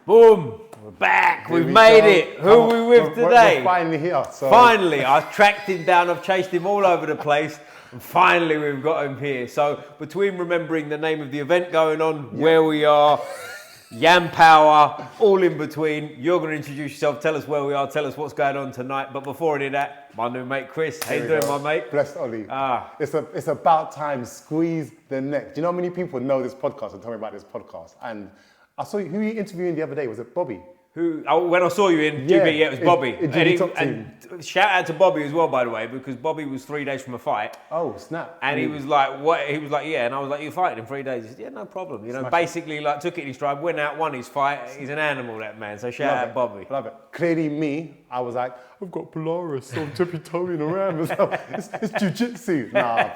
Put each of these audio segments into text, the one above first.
Boom! We're back. We've made it. Who are we with today? We're finally here. So. Finally, I've tracked him down. I've chased him all over the place. And finally, we've got him here. So between remembering the name of the event going on, where we are, Yam Power, all in between, you're going to introduce yourself. Tell us where we are. Tell us what's going on tonight. But before I do that, my new mate Chris. How you doing, my mate? Blessed Ollie. It's about time. Squeeze the neck. Do you know how many people know this podcast and tell me about this podcast? And I saw you, who were you interviewing the other day? Was it Bobby? When I saw you in GB, it was Bobby. And shout out to Bobby as well, by the way, because Bobby was 3 days from a fight. Oh, snap. And he was like, what? He was like, yeah. And I was like, you're fighting in 3 days? He said, yeah, no problem. You know, basically, like, took it in his stride, went out, won his fight. He's an animal, that man. So shout out Bobby. Love it. Clearly me, I was like, I've got Polaris, so I'm tippy-toeing around. It's Jiu Jitsu. Nah,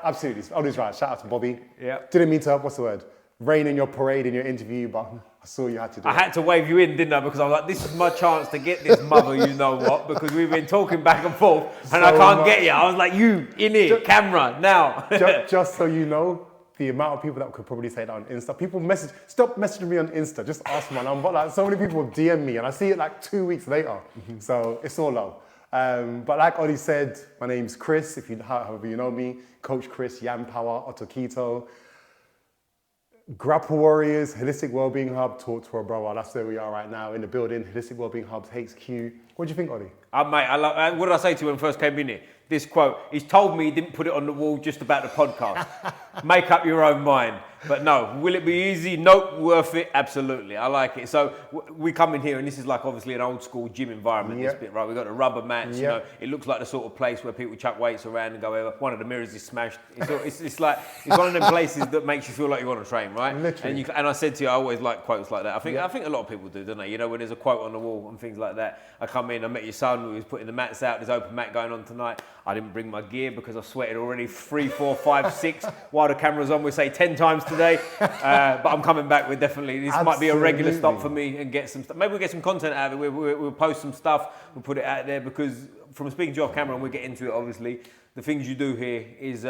absolutely. Ollie's right. Shout out to Bobby. Yeah. Didn't mean to, what's the word? Rain in your parade in your interview, but I saw you had to do it. I had to wave you in, didn't I? Because I was like, this is my chance to get this mother, you know what? Because we've been talking back and forth and I can't get you. I was like, you, in here, camera, now. just so you know, the amount of people that could probably say that on Insta. People stop messaging me on Insta, just ask my number. Like, so many people DM me and I see it like 2 weeks later. So it's all low. But like Ollie said, my name's Chris, however you know me, Coach Chris, Yam Power Otokito. Grapple Warriors, Holistic Wellbeing Hub, Talk to a Brother. That's where we are right now in the building. Holistic Wellbeing Hub, HQ. What do you think, Ollie? Mate, what did I say to you when I first came in here? This quote. He's told me he didn't put it on the wall just about the podcast. Make up your own mind. But no, will it be easy? Nope, worth it? Absolutely. I like it. So we come in here and this is like obviously an old school gym environment, this bit, right? We've got the rubber mats, you know. It looks like the sort of place where people chuck weights around and go over. One of the mirrors is smashed. It's one of them places that makes you feel like you want to train, right? Literally. And I said to you, I always like quotes like that. I think a lot of people do, don't they? You know, when there's a quote on the wall and things like that. I come in, I met your son, we was putting the mats out, there's open mat going on tonight. I didn't bring my gear because I sweated already 3, 4, 5, 6 while the camera's on. We say 10 times today, but I'm coming back with definitely. This might be a regular stop for me and get some stuff. Maybe we'll get some content out of it. We'll post some stuff. We'll put it out there because from speaking to you off camera, and we'll get into it. Obviously, the things you do here is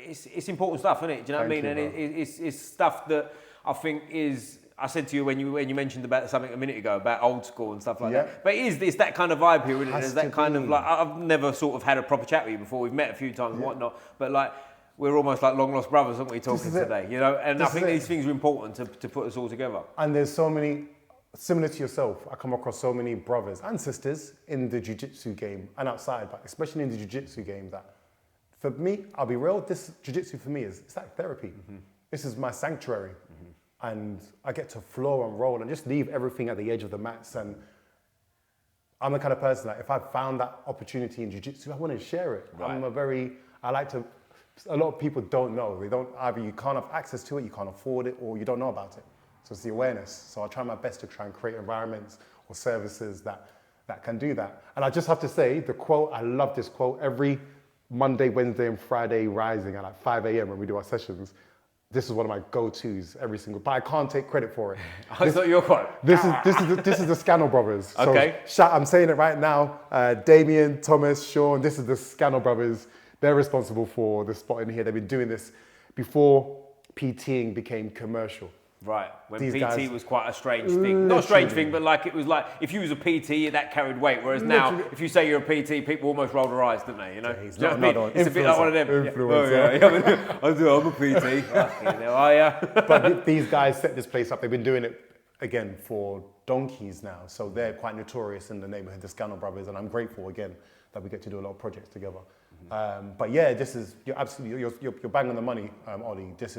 it's important stuff, isn't it? Do you know what I mean? And it's stuff that I think is. I said to you when you mentioned about something a minute ago about old school and stuff like that. But it's that kind of vibe here, isn't it? There's that kind of like I've never sort of had a proper chat with you before. We've met a few times and whatnot, but like we're almost like long lost brothers, aren't we? Talking today, you know. And I think these things are important to put us all together. And there's so many similar to yourself. I come across so many brothers and sisters in the Jiu Jitsu game and outside, but especially in the Jiu Jitsu game. That for me, I'll be real. This Jiu Jitsu for me it's like therapy. This is my sanctuary. And I get to flow and roll and just leave everything at the edge of the mats. And I'm the kind of person that if I found that opportunity in jiu-jitsu, I want to share it. Right. A lot of people don't know. Either you can't have access to it, you can't afford it, or you don't know about it. So it's the awareness. So I try my best to try and create environments or services that can do that. And I just have to say, the quote, I love this quote, every Monday, Wednesday, and Friday rising at like 5 a.m. when we do our sessions. This is one of my go-tos every single, but I can't take credit for it. It's not your quote. This is the Scannell brothers. Okay. So I'm saying it right now. Damien, Thomas, Sean. This is the Scannell brothers. They're responsible for the spot in here. They've been doing this before PTing became commercial. Right, when PT was quite a strange thing. Not a strange thing, but like it was like, if you was a PT, that carried weight. Whereas now, if you say you're a PT, people almost roll their eyes, don't they? You know? It's a bit like one of them. I'm a PT. But these guys set this place up. They've been doing it, again, for donkeys now. So they're quite notorious in the neighborhood, the Scannell brothers. And I'm grateful, again, that we get to do a lot of projects together. But yeah, you're bang on the money, Ollie. This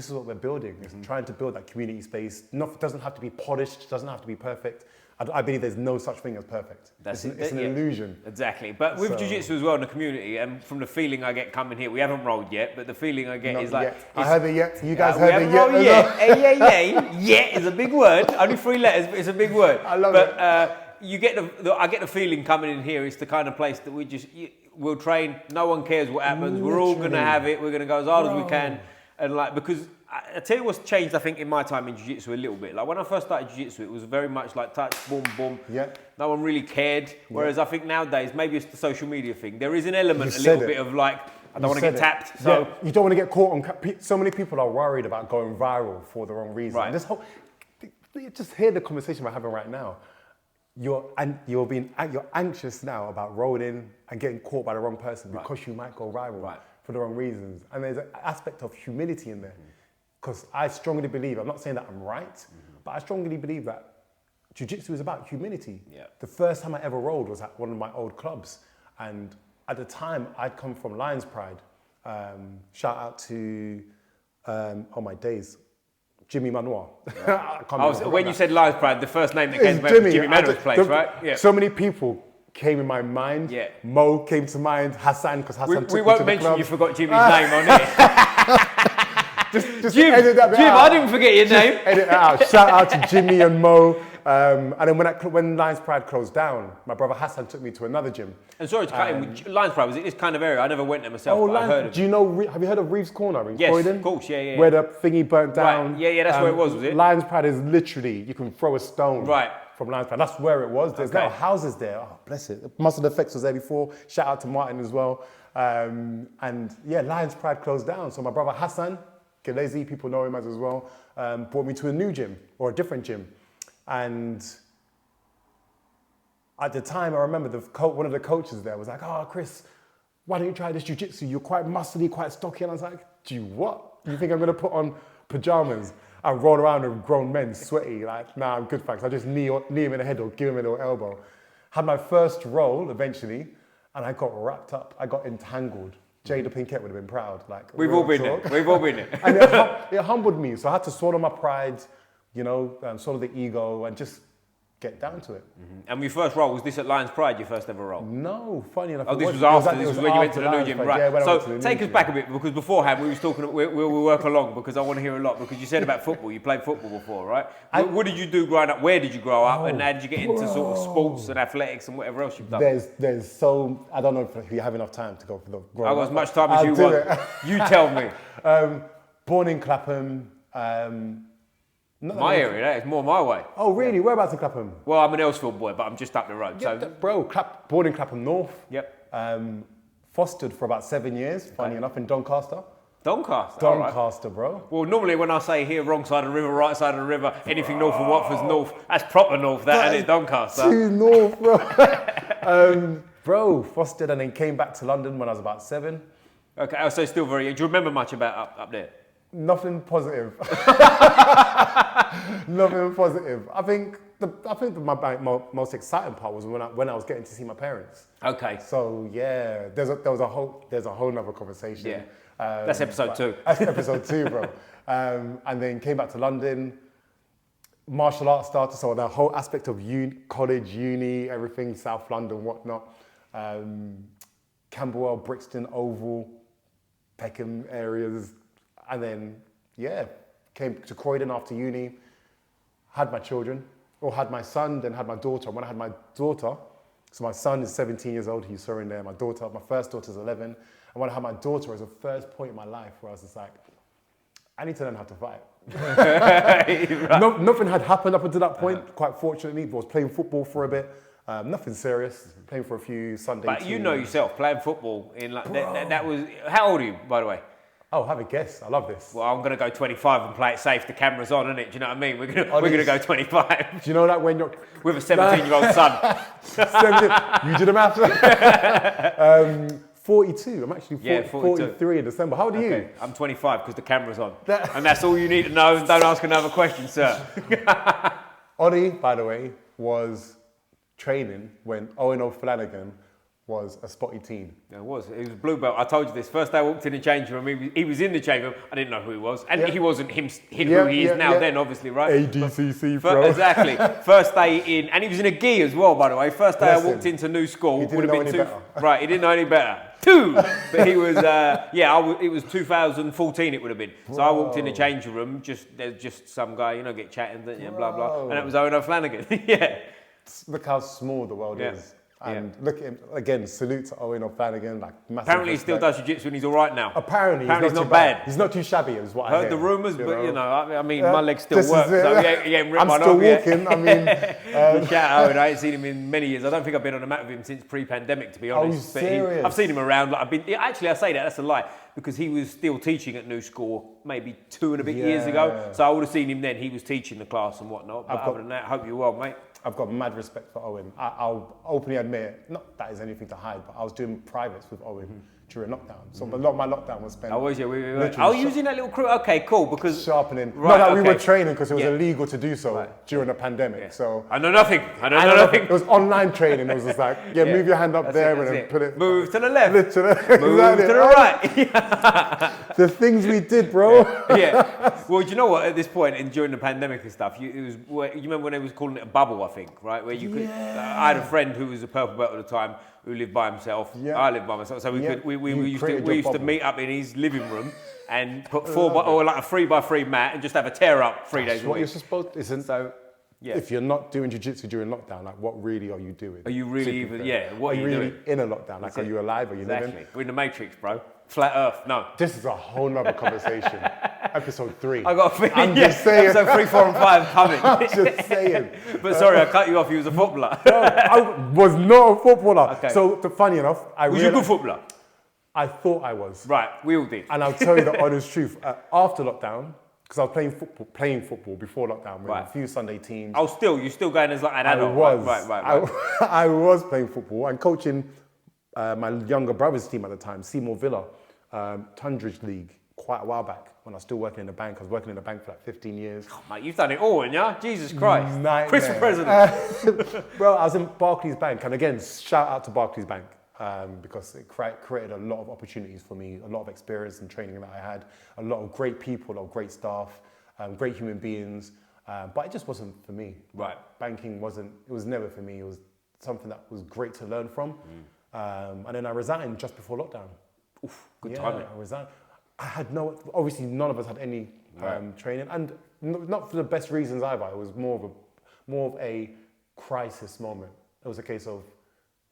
is what we're building. It's trying to build that community space. It doesn't have to be polished, doesn't have to be perfect. I believe there's no such thing as perfect. It's an illusion. Exactly. But with Jiu Jitsu as well in the community, and from the feeling I get coming here, we haven't rolled yet, but the feeling I get is like... I heard it yet. You guys heard it yet? Yet is a big word. Only 3 letters, but it's a big word. I love it. I get the feeling coming in here, it's the kind of place that we'll train, no one cares what happens, we're all going to have it, we're going to go as hard as we can. And like, because I tell you what's changed, I think, in my time in Jiu-Jitsu a little bit. Like when I first started Jiu-Jitsu, it was very much like touch, boom, boom. Yeah. No one really cared. Whereas I think nowadays, maybe it's the social media thing. There is an element, a little bit of like, I don't want to get tapped. So you don't want to get caught on. So many people are worried about going viral for the wrong reason. Right. just hear the conversation we're having right now. You're anxious now about rolling and getting caught by the wrong person because you might go viral for the wrong reasons. And there's an aspect of humility in there. Because I strongly believe, I'm not saying that I'm right, but I strongly believe that Jiu-Jitsu is about humility. Yeah. The first time I ever rolled was at one of my old clubs. And at the time, I'd come from Lions Pride. Shout out to, oh my days, Jimmy Manoir. When you said Lions Pride, the first name that came to mind was Jimmy Manoir's place, right? Yeah. So many people came in my mind. Yeah. Mo came to mind, Hassan, because Hassan took me to the club. We won't mention you forgot Jimmy's name on it. just Jim, I didn't forget your name. Edit it out. Shout out to Jimmy and Mo. And then when Lions Pride closed down, my brother Hassan took me to another gym. And sorry to cut in, Lions Pride, was it this kind of area? I never went there myself, but I heard of it. Do you know, have you heard of Reeves Corner in Croydon? Yes, of course, yeah. Where the thingy burnt down. Right. Yeah, that's where it was it? Lions Pride is literally, you can throw a stone from Lions Pride. That's where it was. There's now houses there. Oh, bless it. Muscle Effects was there before. Shout out to Martin as well. And yeah, Lions Pride closed down. So my brother Hassan, Gelezi, people know him as well, brought me to a new gym, or a different gym. And at the time, I remember one of the coaches there was like, "Oh, Chris, why don't you try this jiu-jitsu? You're quite muscly, quite stocky." And I was like, "Do you what? You think I'm going to put on pajamas and roll around with grown men, sweaty? Like, nah, I'm good, thanks. I just knee him in the head or give him a little elbow." Had my first roll eventually, and I got wrapped up. I got entangled. Jada Pinkett would have been proud. Like, we've all been there. We've all been there. And it humbled me. So I had to swallow my pride, swallow the ego, and just get down to it. Mm-hmm. And your first role, was this at Lions Pride, your first ever role? No, funny enough. Oh, this was after, this was when you went to the new gym, right? Yeah, so take us back a bit, because beforehand we was talking, we'll work along, because I want to hear a lot, because you said about football, you played football before, right? What did you do growing up? Where did you grow up? And how did you get into sort of sports and athletics and whatever else you've done? I don't know if you have enough time to go for the growing up. I've got as much time as you want. You tell me. Born in Clapham. My area, that is more my way. Oh, really? Yeah. Whereabouts in Clapham? Well, I'm an Elsfield boy, but I'm just up the road. Yeah, born in Clapham North. Yep. Fostered for about 7 years, funny enough, in Doncaster. Doncaster, bro. Well, normally when I say here, wrong side of the river, right side of the river, anything north of Watford's north, that's proper north, that ain't Doncaster. Too north, bro. Bro, fostered and then came back to London when I was about 7. Okay, so still very young. Do you remember much about up there? Nothing positive. Nothing positive. I think my most exciting part was when I was getting to see my parents. Okay. So yeah, there's a whole nother conversation. Yeah. That's episode 2. That's episode 2, bro. And then came back to London. Martial arts started, so the whole aspect of college, uni, everything, South London, whatnot. Camberwell, Brixton, Oval, Peckham areas. And then, came to Croydon after uni, had my children, or had my son, then had my daughter. When I had my daughter, so my son is 17 years old, he's in there, my first daughter's 11. And when I had my daughter, it was the first point in my life where I was just like, I need to learn how to fight. Nothing had happened up until that point, quite fortunately, but I was playing football for a bit. Nothing serious, playing for a few Sunday But you know yourself, playing football, that was, how old are you, by the way? Oh, have a guess. I love this. Well, I'm going to go 25 and play it safe. The camera's on, isn't it? Do you know what I mean? We're going to go 25. Do you know that when you're... With a 17-year-old son. 17, you did the math. 42. I'm actually 43 in December. How old are you? I'm 25 because the camera's on. And that's all you need to know. Don't ask another question, sir. Ollie, by the way, was training when Owen O'Flanagan was a spotty teen. It was blue belt. I told you this. First day I walked in the change room, he was in the change room. I didn't know who he was. And he wasn't who he is now then, obviously, right? ADCC, bro. Exactly. First day in, and he was in a gi as well, by the way. First day I walked into new school. He didn't know any better. Right, he didn't know any better. 2! But he was, it was 2014 it would have been. So I walked in the changing room, there's just some guy, get chatting, blah, blah. And it was Owen O'Flanagan. Yeah. Look how small the world is. And look at him, again, salute to Owen O'Flanagan, massive Apparently he still does jiu-jitsu and he's all right now. Apparently he's not bad. He's not too shabby, is what I heard. Heard the rumours, but I mean, my legs still work, so he ain't ripped I'm still walking, I mean... Shout out, I ain't seen him in many years. I don't think I've been on a mat with him since pre-pandemic, to be honest. Oh, serious? I've seen him around, actually I say that, that's a lie. because he was still teaching at New School maybe 2 and a bit years ago. So I would have seen him then. He was teaching the class and whatnot. But other than that, hope you're well, mate. I've got mad respect for Owen. I'll openly admit, not that is anything to hide, but I was doing privates with Owen during lockdown. So a lot of my lockdown was spent. Oh, was you? Using that little crew. Okay, cool. Because sharpening. Right, we were training because it was illegal to do so during the pandemic. Yeah. So I know nothing. I know nothing. It was online training. It was just like, move your hand up there and then put it. Move to the left. Move to the right. The things we did, bro. Well, do you know what? At this point, during the pandemic and stuff, you remember when they was calling it a bubble, I think, right? Where you could. I had a friend who was a purple belt at the time who lived by himself. Yeah. I lived by myself, so we used to meet up in his living room and put or like a 3x3 mat and just have a tear up 3 days a week. What you're supposed to, isn't so. Yeah. If you're not doing jiu-jitsu during lockdown, like what really are you doing? Are you really even? Yeah. What are you really doing in a lockdown? Like, are you alive? Are you living? We're in the Matrix, bro. Flat Earth. No. This is a whole nother conversation. Episode 3. I got a feeling. I'm just saying. Episode 3, 4, and 5 coming. I'm just saying. But sorry, I cut you off. You was a footballer. No, I was not a footballer. Okay. So funny enough, was you a good footballer? I thought I was. Right. We all did. And I'll tell you the honest truth. After lockdown, because I was playing football before lockdown with a few Sunday teams. You still going as like an adult? I was. Right. I was playing football and coaching my younger brother's team at the time, Seymour Villa, Tundridge League, quite a while back when I was still working in the bank. I was working in the bank for like 15 years. Oh, mate, you've done it all, haven't you? Jesus Christ. Nightmare. Chris for president. Well, I was in Barclays Bank, and again, shout out to Barclays Bank. Because it created a lot of opportunities for me, a lot of experience and training that I had, a lot of great people, a lot of great staff, great human beings, but it just wasn't for me. Right. Banking it was never for me. It was something that was great to learn from. And then I resigned just before lockdown. Oof, good timing. I resigned. I had obviously none of us had any training, and not for the best reasons either. It was more of a crisis moment. It was a case of,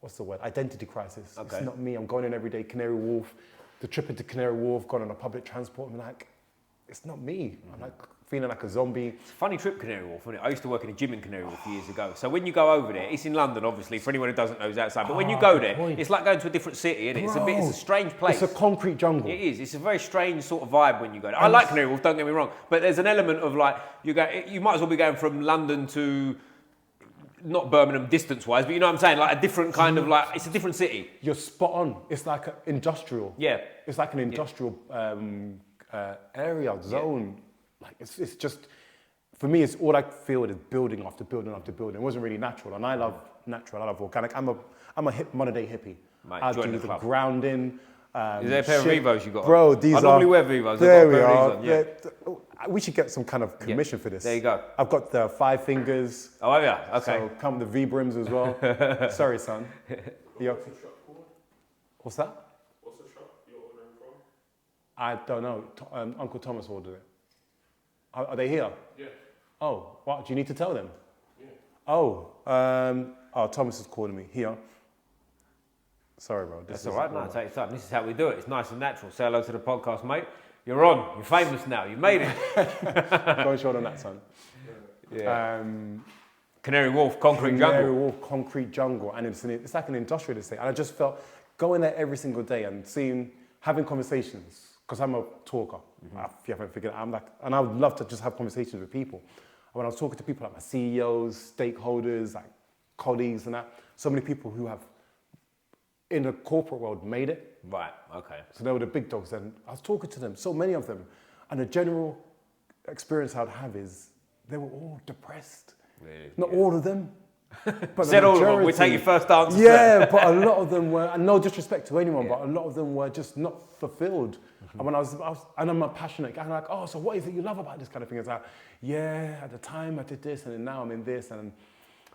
what's the word? Identity crisis. Okay. It's not me. I'm going in every day, Canary Wharf. The trip into Canary Wharf, going on a public transport. I'm like, it's not me. I'm like feeling like a zombie. It's a funny trip, Canary Wharf, isn't it? I used to work in a gym in Canary Wharf years ago. So when you go over there, it's in London, obviously. For anyone who doesn't know, it's outside. But when you go there, it's like going to a different city, isn't it? It's a strange place. It's a concrete jungle. It is. It's a very strange sort of vibe when you go there. I like Canary Wharf, don't get me wrong. But there's an element of like, you might as well be going from London to, not Birmingham distance-wise, but you know what I'm saying? Like a different kind of like, it's a different city. You're spot on. It's like an industrial. Yeah. It's like an industrial area, zone. Like it's just, for me, it's all I feel is building after building after building. It wasn't really natural, and I love natural, I love organic. I'm a modern day hippie. Mate, I do the grounding. Is there a pair of Vivos you got? Bro, these I normally wear Vivos. There we are. We should get some kind of commission for this. There you go. I've got the 5 fingers. Oh, yeah. Okay. So come with the V-brims as well. Sorry, son. What's that? What's the shop you're ordering from? I don't know. Uncle Thomas ordered it. Are they here? Yeah. Oh, what? Do you need to tell them? Yeah. Oh, Thomas is calling me. Here. Sorry, bro. That's all right. No, take your time. This is how we do it. It's nice and natural. Say hello to the podcast, mate. You're on. You're famous now. You made it. Go and show them that, son. Yeah. Canary Wharf, concrete jungle. Canary Wharf, concrete jungle. And it's like an industrial estate. And I just felt going there every single day and having conversations, because I'm a talker. If you haven't figured it out, and I would love to just have conversations with people. And when I was talking to people like my CEOs, stakeholders, like colleagues and that, so many people who have, in the corporate world, made it. Right, okay. So they were the big dogs, and I was talking to them, so many of them, and the general experience I'd have is they were all depressed. Really? Not all of them, but said all of them. We take your first answer. Yeah, but a lot of them were, and no disrespect to anyone, but a lot of them were just not fulfilled. And when and I'm a passionate guy, I'm like, oh, so what is it you love about this kind of thing? It's like, yeah, at the time I did this, and then now I'm in this, and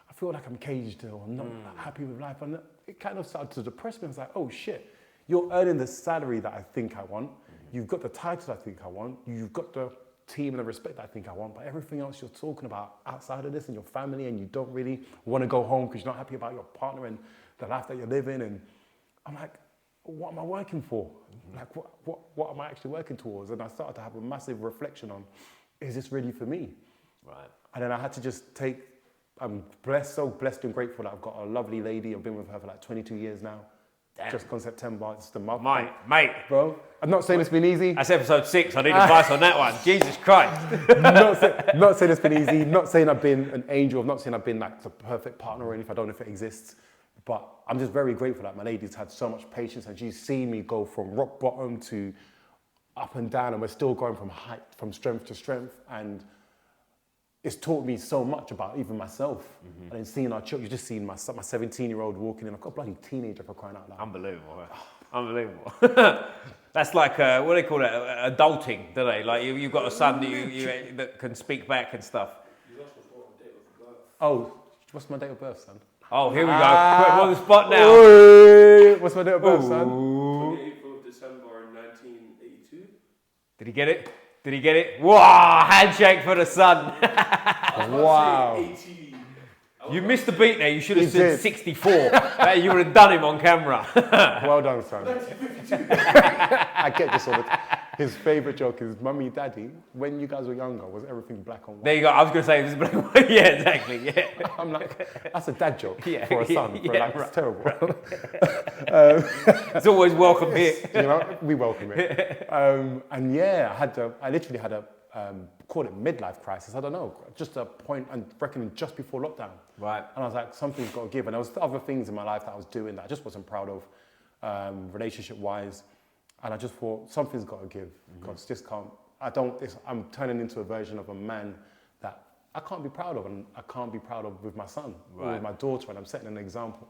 I feel like I'm caged or I'm not happy with life, and it kind of started to depress me. I was like, oh shit. You're earning the salary that I think I want. You've got the title I think I want. You've got the team and the respect that I think I want. But everything else you're talking about outside of this and your family, and you don't really want to go home because you're not happy about your partner and the life that you're living. And I'm like, what am I working for? Like, what am I actually working towards? And I started to have a massive reflection on, is this really for me? Right. And then I had to just I'm so blessed and grateful that I've got a lovely lady. I've been with her for like 22 years now. just gone September. It's the month. Mate. Bro, I'm not saying it's been easy. That's episode 6. I need advice on that one. Jesus Christ. not saying it's been easy. Not saying I've been an angel. I'm not saying I've been like the perfect partner or anything. I don't know if it exists. But I'm just very grateful that my lady's had so much patience and she's seen me go from rock bottom to up and down, and we're still going from strength to strength. And it's taught me so much about even myself. And then seeing our children, you just seen my 17-year-old walking in. I've got a bloody teenager for crying out loud. Unbelievable. Unbelievable. That's like, what do they call it? Adulting, do they? Like you've got a son that can speak back and stuff. Oh, what's my date of birth, son? Oh, here we go. Put him on the spot now. Oy, what's my date of birth, son? 28th of December 1982. Did he get it? Did he get it? Wow, handshake for the son. Wow. 80. You missed the beat there. You should have He said did. 64. You would have done him on camera. Well done, son. I get this all the time. His favourite joke is, Mummy, Daddy, when you guys were younger, was everything black and white? There you go. I was going to say, this is black and white. Yeah, exactly. Yeah. I'm like, that's a dad joke Yeah, for a son. It's terrible. It's always welcome here. You know, we welcome it. And yeah, I literally had a, call it midlife crisis, I don't know, just a point, and reckoning just before lockdown. Right. And I was like, something's got to give. And there was other things in my life that I was doing that I just wasn't proud of, relationship-wise. And I just thought, something's got to give. Because just can't, I'm turning into a version of a man that I can't be proud of, and I can't be proud of with my son or with my daughter. And I'm setting an example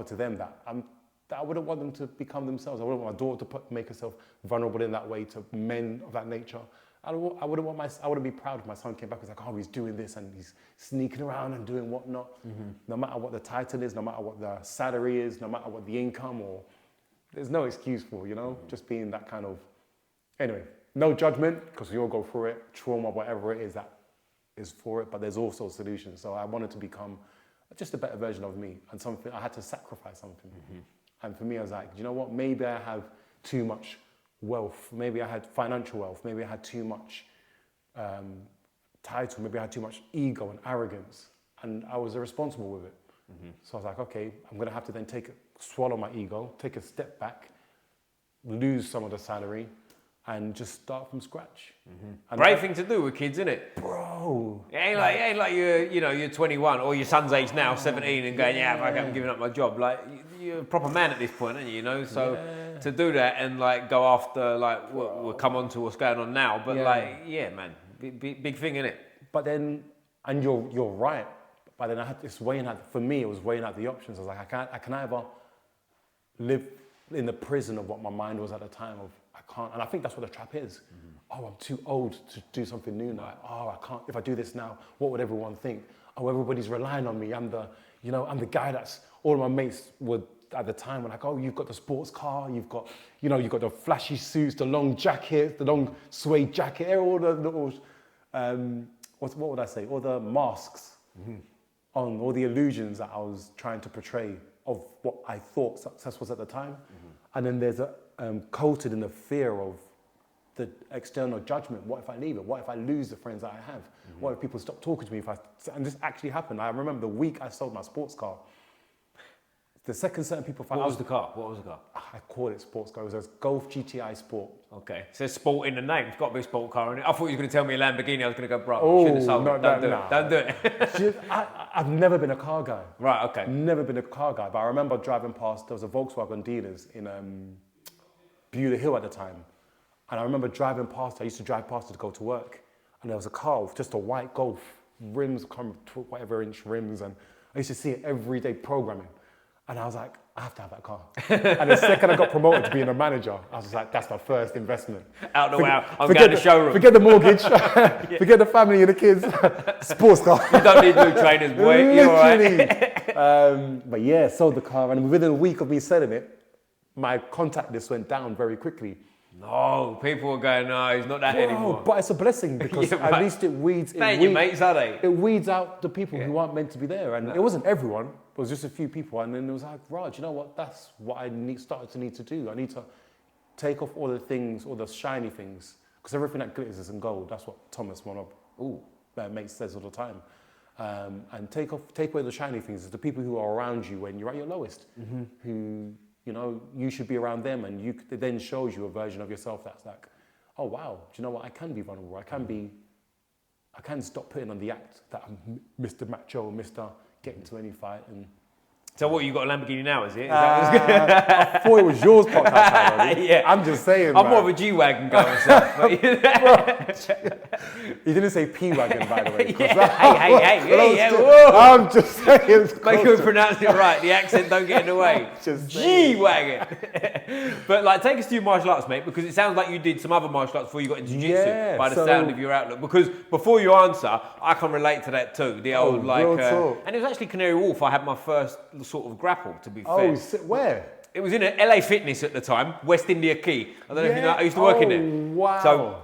to them that I wouldn't want them to become themselves. I wouldn't want my daughter to make herself vulnerable in that way to men of that nature. I wouldn't be proud if my son came back and was like, oh, he's doing this and he's sneaking around and doing whatnot. No matter what the title is, no matter what the salary is, no matter what the income, or there's no excuse for, just being that kind of, anyway, no judgment, because we all go through it, trauma, whatever it is that is for it, but there's also solutions. So I wanted to become just a better version of me, and something, I had to sacrifice something. And for me, I was like, you know what, maybe I have too much wealth, maybe I had financial wealth, maybe I had too much title, maybe I had too much ego and arrogance, and I was irresponsible with it. So I was like, okay, I'm gonna have to then swallow my ego, take a step back, lose some of the salary, and just start from scratch. And Brave thing to do with kids, isn't it? Bro. It ain't like you're 21 or your son's age now, 17, and going, I'm giving up my job. Like you're a proper man at this point, aren't you? So to do that and like go after like we'll come on to what's going on now, but man, big thing, innit? But then, and you're right. But then I had this weighing out. For me, it was weighing out the options. I was like, I can either live in the prison of what my mind was at the time of I can't, and I think that's what the trap is. Oh, I'm too old to do something new now. Oh, I can't. If I do this now, what would everyone think? Oh, everybody's relying on me. I'm the guy that's all of my mates would at the time were like, oh, you've got the sports car, you've got the flashy suits, the long jacket, the long suede jacket, all the little, what would I say? All the masks on, all the illusions that I was trying to portray of what I thought success was at the time. And then there's coated in the fear of the external judgment. What if I leave it? What if I lose the friends that I have? What if people stop talking to me? And this actually happened. I remember the week I sold my sports car, the second certain people found What was the car? I call it sports car. It was a Golf GTI Sport. Okay. It says sport in the name. It's got to be a sport car in it. I thought you were going to tell me a Lamborghini. I was going to go, bro, Oh, shouldn't have sold no, it. no. Don't do it. I've never been a car guy. Right, okay. Never been a car guy, but I remember driving past, there was a Volkswagen dealers in Beulah Hill at the time. And I remember driving past, I used to drive past it to go to work. And there was a car with just a white Golf, rims, whatever inch rims. And I used to see it every day programming. And I was like, I have to have that car. And the second I got promoted to being a manager, I was like, that's my first investment. Out the way, I'm going to the showroom. Forget the mortgage, forget the family and the kids, sports car. You don't need new trainers, boy. You're all right. But yeah, sold the car, and within a week of me selling it, my contact list went down very quickly. No, people were going, no, he's not that anymore. But it's a blessing because at least it weeds. They ain't your mates, are they? It weeds out the people who aren't meant to be there, and it wasn't everyone. It was just a few people, and then it was like, Raj, you know what? That's what I started to need to do. I need to take off all the things, all the shiny things, because everything that glitters isn't gold. That's what Thomas, one of mates, says all the time. And take away the shiny things. It's the people who are around you when you're at your lowest, who you know, you should be around them, and it then shows you a version of yourself that's like, oh wow, do you know what? I can be vulnerable. I can stop putting on the act that I'm Mr. Macho, Mr. Get into any fight. And so what, you got a Lamborghini now, is it? I thought it was yours podcast time. Yeah. I'm just saying, I'm more of a G-Wagon guy myself. He didn't say P-Wagon, by the way. Hey, whoa. I'm just saying. Make sure we pronounce it right. The accent don't get in the way. G-Wagon. But like, take us to your martial arts, mate, because it sounds like you did some other martial arts before you got into jiu-jitsu, by the sound of your outlook. Because before you answer, I can relate to that too. The old and it was actually Canary Wharf. I had my first sort of grapple, to be fair. Where? It was in a LA Fitness at the time, West India Quay. I don't know if you know. I used to work in there. Wow. So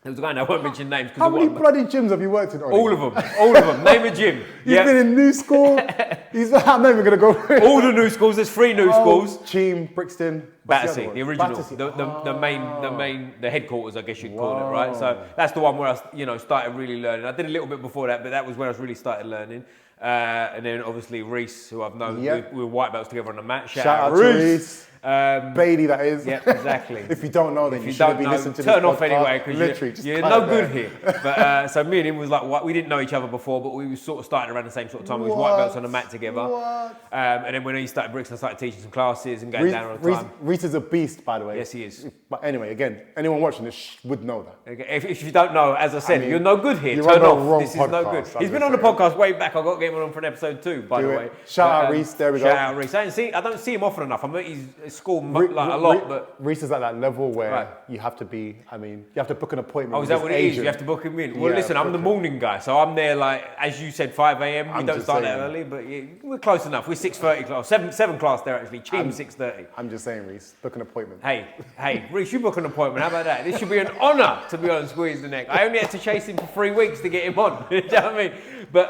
there was a guy, and I won't mention names. How many bloody gyms have you worked in? All of them. Name a gym. You've been in New School. I'm not even going to go through it. All the new schools. There's 3 new schools. Cheam, Brixton. Battersea, the original, the headquarters, I guess you'd call it, right? So that's the one where I, started really learning. I did a little bit before that, but that was where I really started learning. And then obviously Reese, who I've known, we were white belts together on the mat. Shout out to Reese. Bailey, that is. Yeah, exactly. If you don't know, then you shouldn't be listening to this turn off podcast. anyway, because you're no good here. But so me and him was like, we didn't know each other before, but we were sort of starting around the same sort of time. We was white belts on the mat together. And then when he started Brixton, I started teaching some classes and going down all the time. Reese is a beast, by the way. Yes, he is. But anyway, again, anyone watching this would know that. Okay. If you don't know, as I said, you're no good here. Turn off. This is no good. He's been on the podcast way back. I've got to get him on for an episode 2, by the way. Shout out Reese. There we go. Shout out Reese. I don't see him often enough. I'm at his school a lot, but Reese is at that level where you have to be. You have to book an appointment. Oh, is that what it is? You have to book him in. Well, listen, I'm the morning guy, so I'm there like as you said, 5 a.m. We don't start that early, but we're close enough. We're 6:30 class, 7 class there actually. Cheam 6:30. I'm just saying, Reese, book an appointment. Hey, Reese, you book an appointment. How about that? This should be an honour to be on Squeeze the Neck. I only had to chase him for 3 weeks to get him on. You know what I mean? But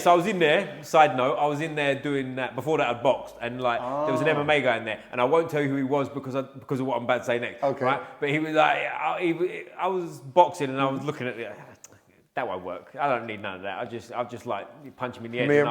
so I was in there. Side note, I was in there doing that. Before that, I'd boxed, and there was an MMA guy in there, and I won't tell you who he was because of what I'm about to say next. Okay. Right? But he was like, I was boxing, and I was looking at it. That won't work. I don't need none of that. I'll just like punch him in the head.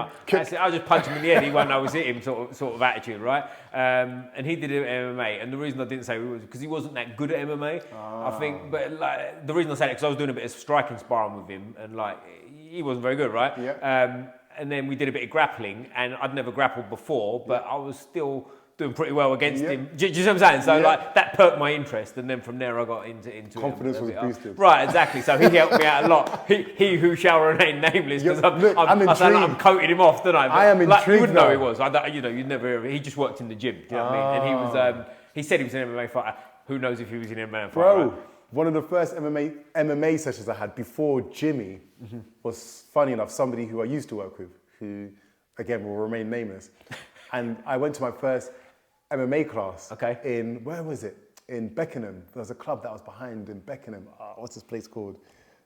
I'll just punch him in the head. He won't know I was hit him sort of attitude, right? And he did it at MMA. And the reason I didn't say it was because he wasn't that good at MMA. I think, but like the reason I said it because I was doing a bit of striking sparring with him, and like he wasn't very good, right? Yeah. And then we did a bit of grappling, and I'd never grappled before, but I was still doing pretty well against him. Do you see what I'm saying? So like that perked my interest, and then from there I got into confidence was boosted. Right, exactly. So he helped me out a lot. He who shall remain nameless, because I sound like I'm coating him off, don't I? But I am intrigued. You wouldn't know he was. You'd never hear of it. He just worked in the gym. Do you know what I mean? And he was. He said he was an MMA fighter. Who knows if he was an MMA fighter? Bro, right? one of the first MMA sessions I had before Jimmy was, funny enough, somebody who I used to work with, who again will remain nameless, and I went to my first MMA class where was it? In Beckenham. There was a club that was behind in Beckenham. What's this place called?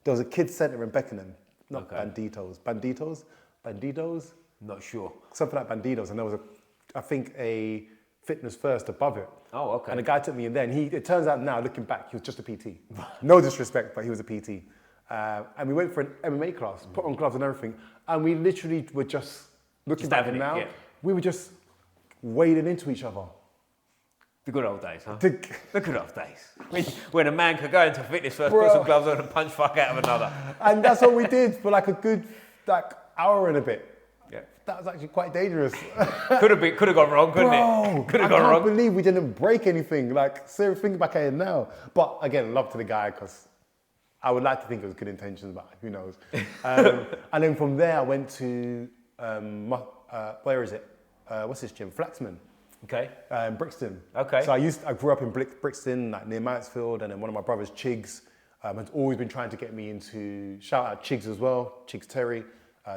There was a kids centre in Beckenham. Not Banditos. Banditos? Not sure. Something like Banditos. And there was I think a Fitness First above it. Oh, okay. And the guy took me in there, and it turns out now, looking back, he was just a PT. No disrespect, but he was a PT. And we went for an MMA class, put on gloves and everything, and we literally were just, looking back now, we were just wading into each other. The good old days, huh? The good old days. When a man could go into Fitness First, put some gloves on and punch fuck out of another. And that's what we did for like a good hour and a bit. Yeah. That was actually quite dangerous. Could have gone wrong, couldn't it? Could have gone wrong. I can't believe we didn't break anything. Like, seriously, think back at it now. But again, love to the guy, because I would like to think it was good intentions, but who knows. And then from there, I went to, where is it? What's this gym? Flaxman. Okay. Brixton. Okay. So I grew up in Brixton, like near Mansfield, and then one of my brothers, Chigs, has always been trying to get me into, shout out Chigs as well, Chigs Terry,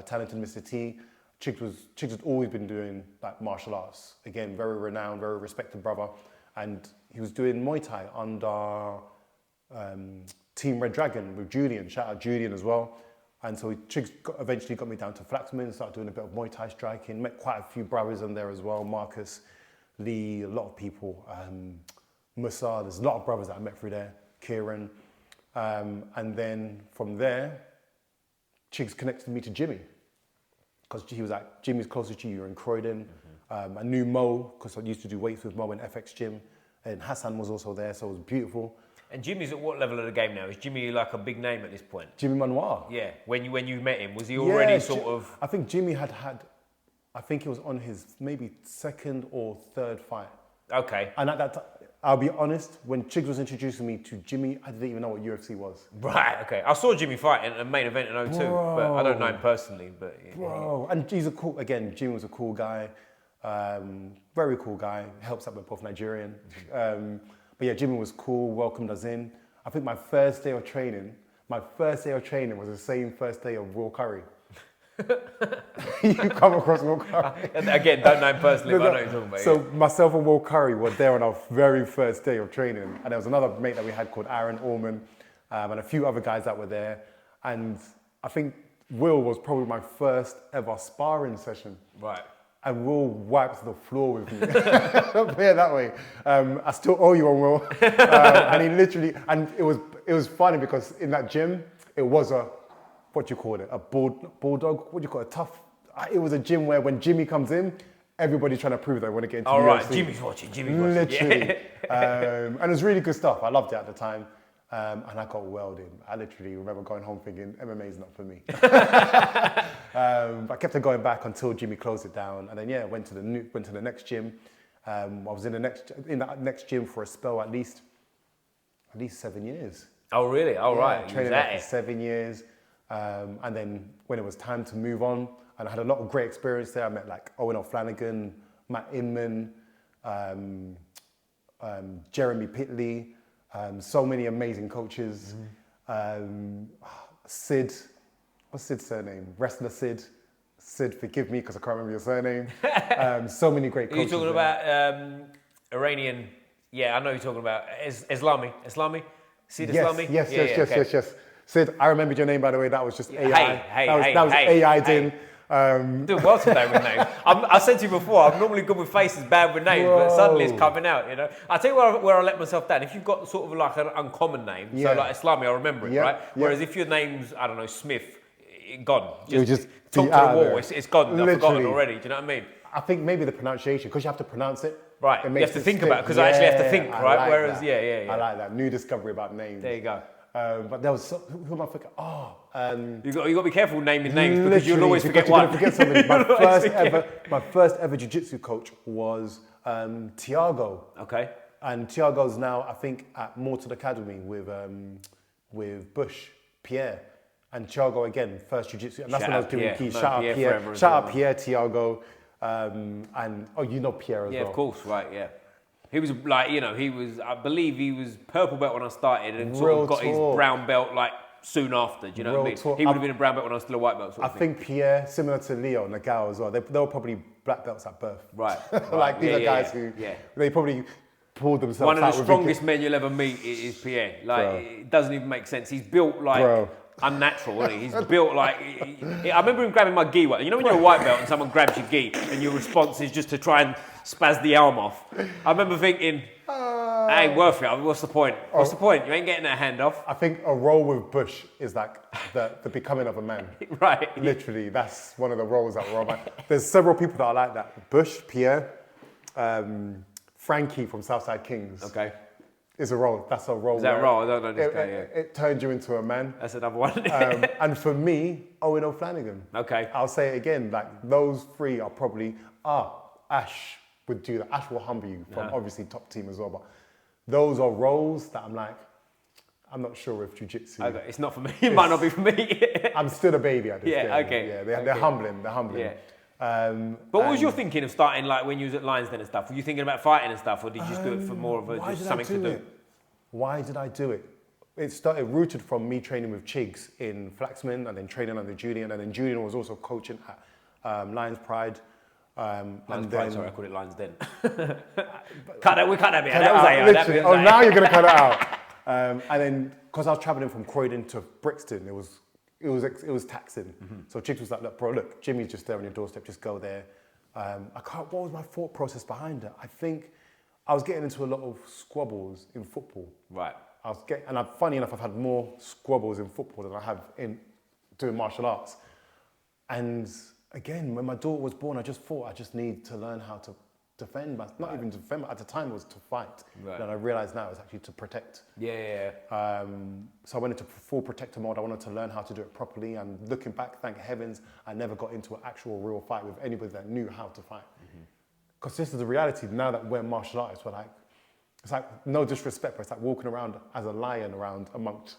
talented Mr. T. Chigs has always been doing like martial arts. Again, very renowned, very respected brother. And he was doing Muay Thai under Team Red Dragon with Julian. Shout out Julian as well. And so Chigs eventually got me down to Flaxman, started doing a bit of Muay Thai striking, met quite a few brothers in there as well, Marcus, Lee, a lot of people, Musa, there's a lot of brothers that I met through there, Kieran. And then from there, Chigs connected me to Jimmy, because he was like, Jimmy's closer to you, you're in Croydon. I knew Mo, because I used to do weights with Mo in FX Gym, and Hassan was also there, so it was beautiful. And Jimmy's at what level of the game now? Is Jimmy like a big name at this point? Jimmy Manoir. Yeah. When you met him, was he already I think Jimmy had, I think he was on his maybe second or third fight. Okay. And at that time, I'll be honest, when Chigs was introducing me to Jimmy, I didn't even know what UFC was. Right, okay. I saw Jimmy fight in a main event in 02, but I don't know him personally. But Bro, and he's a cool, again, Jimmy was a cool guy, very cool guy, helps out with both Nigerian. But yeah, Jimmy was cool, welcomed us in. I think my first day of training was the same first day of Will Curry. You come across Will Curry. Again, don't know him personally, but I know what you're talking about. So myself and Will Curry were there on our very first day of training. And there was another mate that we had called Aaron Allman, and a few other guys that were there. And I think Will was probably my first ever sparring session. Right. And Will wiped the floor with me. Put it that way. I still owe you on Will. And he literally, and it was funny because in that gym, it was a, what do you call it? A bulldog? What do you call it? It was a gym where when Jimmy comes in, everybody's trying to prove they want to get into the UFC. All right, Jimmy's watching. Literally. Yeah. And it was really good stuff. I loved it at the time. And I got welded. I literally remember going home thinking, MMA's not for me. But I kept on going back until Jimmy closed it down. And then, yeah, went to the next gym. I was in that next gym for a spell at least 7 years. Oh, really? Oh, right. Training there for 7 years. And then when it was time to move on, and I had a lot of great experience there. I met like Owen O'Flanagan, Matt Inman, Jeremy Pitley, so many amazing coaches. Sid, what's Sid's surname? Wrestler Sid. Sid, forgive me because I can't remember your surname. So many great coaches. Are you talking about Iranian? Yeah, I know you're talking about Islami. Sid Islami? Yes. Sid, I remembered your name, by the way. That was just AI. That was AI'd in. Doing well today with names. I said to you before, I'm normally good with faces, bad with names, but suddenly it's coming out, you know. I tell you where I let myself down. If you've got sort of like an uncommon name, so like Islami, I remember it, right? Whereas if your name's, I don't know, Smith, gone. Just talk to the wall, it's gone. I've forgotten already, do you know what I mean? I think maybe the pronunciation, because you have to pronounce it. Right, you have to think about it, because I actually have to think, right? Like Whereas, that. I like that. New discovery about names. There you go. But there was who am I forgetting? You got to be careful naming names because you'll always forget one. Forget something. My first ever jiu-jitsu coach was Tiago. Okay. And Tiago's now, I think, at Mortal Academy with Bush, Pierre. And Tiago again, first jiu-jitsu. And that's when I was doing key. Shout out Pierre. Shout out Pierre, Tiago. And you know Pierre as well. Yeah, of course, right, yeah. He was like, I believe he was purple belt when I started and sort of got his brown belt like soon after, do you know what I mean? He would have been a brown belt when I was still a white belt. I think Pierre, similar to Leo Nagao as well, they were probably black belts at birth. Right. Like these are guys who, they probably pulled themselves out. One of the strongest men you'll ever meet is Pierre. Like, it doesn't even make sense. He's built like... unnatural, isn't he? He's built like... I remember him grabbing my gi. You know when you're a white belt and someone grabs your gi and your response is just to try and spaz the arm off? I remember thinking, ain't worth it. What's the point? What's the point? You ain't getting that hand off. I think a role with Bush is like the becoming of a man. Right. Literally, that's one of the roles that we're on. There's several people that are like that. Bush, Pierre, Frankie from Southside Kings. Okay. Is a role. That's a role. Is that a role? I don't know this guy, It turned you into a man. That's another one. And for me, Owen O'Flanagan. Okay. I'll say it again, like those three are probably, Ash would do that. Ash will humble you from obviously top team as well, but those are roles that I'm like, I'm not sure if jiu-jitsu. Okay. It's not for me. It might not be for me. I'm still a baby at this game. Okay. Yeah, they're humbling. Yeah. But what was your thinking of starting, like when you was at Lions Den and stuff? Were you thinking about fighting and stuff, or did you just do it for more of just something to do? Why did I do it? It started rooted from me training with Chigs in Flaxman and then training under Julian, and then Julian was also coaching at Lions Pride. Sorry, I called it Lions Den. cut that bit. That was AI. Literally. Now you're gonna cut it out. And then because I was traveling from Croydon to Brixton, it was taxing. Mm-hmm. So Chigs was like, look, Jimmy's just there on your doorstep, just go there. What was my thought process behind it? I think I was getting into a lot of squabbles in football. Right. Funny enough, I've had more squabbles in football than I have in doing martial arts. And again, when my daughter was born, I just thought I just need to learn how to defend, not even to defend, at the time it was to fight. Right. And I realized now it's actually to protect. Yeah. So I went into full protector mode. I wanted to learn how to do it properly. And looking back, thank heavens, I never got into an actual real fight with anybody that knew how to fight. Because this is the reality now that we're martial artists. We're like, it's like, no disrespect, but it's like walking around as a lion around amongst,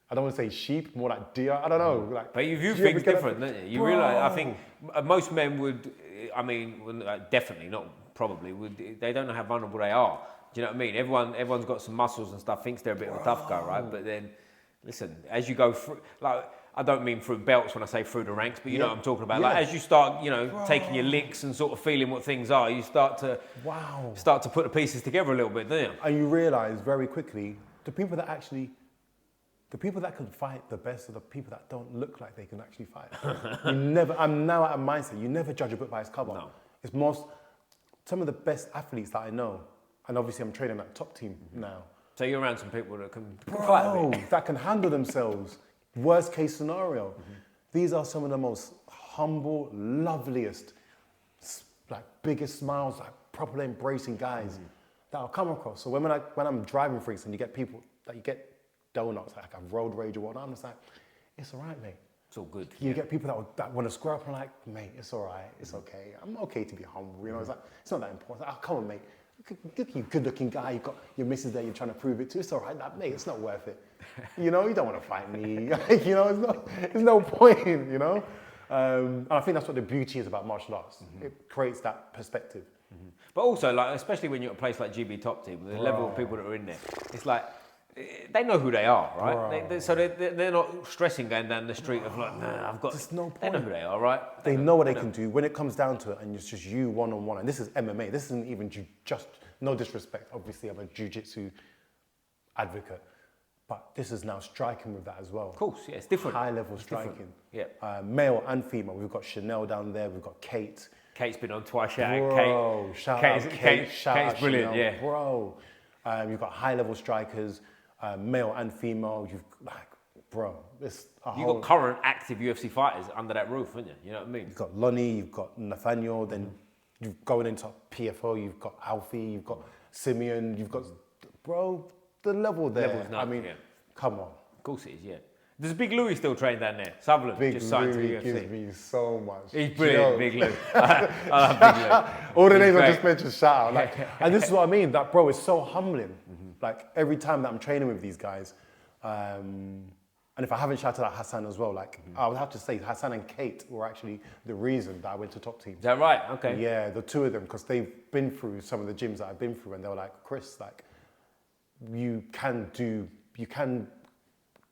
I don't want to say sheep, more like deer. I don't know. Like, but you view things different, don't you? You realise, I think most men would, I mean, definitely, not probably, they don't know how vulnerable they are. Do you know what I mean? Everyone's got some muscles and stuff, thinks they're a bit of a tough guy, right? But then, listen, as you go through, like, I don't mean through belts when I say through the ranks, but you know what I'm talking about. Like, as you start, taking your licks and sort of feeling what things are, you start to put the pieces together a little bit, don't you? And you realise very quickly, the people that can fight the best are the people that don't look like they can actually fight. I'm now at a mindset, you never judge a book by its cover. No. It's some of the best athletes that I know, and obviously I'm training at top team now. So you're around some people that can fight a bit. That can handle themselves. Worst case scenario. These are some of the most humble, loveliest, like biggest smiles, like properly embracing guys that I'll come across. So when I'm driving freaks and you get people, like you get donuts, like a road rage or whatnot, I'm just like, it's all right, mate. It's all good. You get people that want to square up and like, mate, it's all right, it's okay. I'm okay to be humble, It's like, it's not that important. It's like, oh, come on, mate. Look, you good-looking guy. You've got your missus there. You're trying to prove it to. It's all right, mate. It's not worth it. You don't want to fight me. There's no point. And I think that's what the beauty is about martial arts. It creates that perspective. But also, like, especially when you're at a place like GB Top Team, the level of people that are in there, it's like they know who they are, right? So they're not stressing going down the street of like, nah, I've got. There's no point. They know who they are, right? They know what they can do when it comes down to it, and it's just you one-on-one. And this is MMA. This isn't even just, no disrespect. Obviously, I'm a Jiu Jitsu advocate, but this is now striking with that as well. Of course, yeah, it's different. High-level striking. Yeah. Male and female. We've got Chanel down there. We've got Kate. Kate's been on twice. Shout out Kate. Shout out Kate. Kate's brilliant. Chanel. Yeah. Bro. You've got high-level strikers. Male and female, it's You've got current active UFC fighters under that roof, haven't you? You know what I mean? You've got Lonnie, you've got Nathaniel, then you've going into PFO, you've got Alfie, you've got Simeon, you've got, the level there. Come on. Of course it is, yeah. Does Big Louis still train down there? Sutherland, Big just signed to the Louis UFC. gives me so much. He's brilliant, Big Louis. I love Big Louis. All the names I just mentioned, shout out. And this is what I mean, that it's so humbling. Like every time that I'm training with these guys, and if I haven't shouted out Hassan as well, I would have to say Hassan and Kate were actually the reason that I went to top team. Is that right? Okay. Yeah, the two of them, because they've been through some of the gyms that I've been through, and they were like, Chris, you can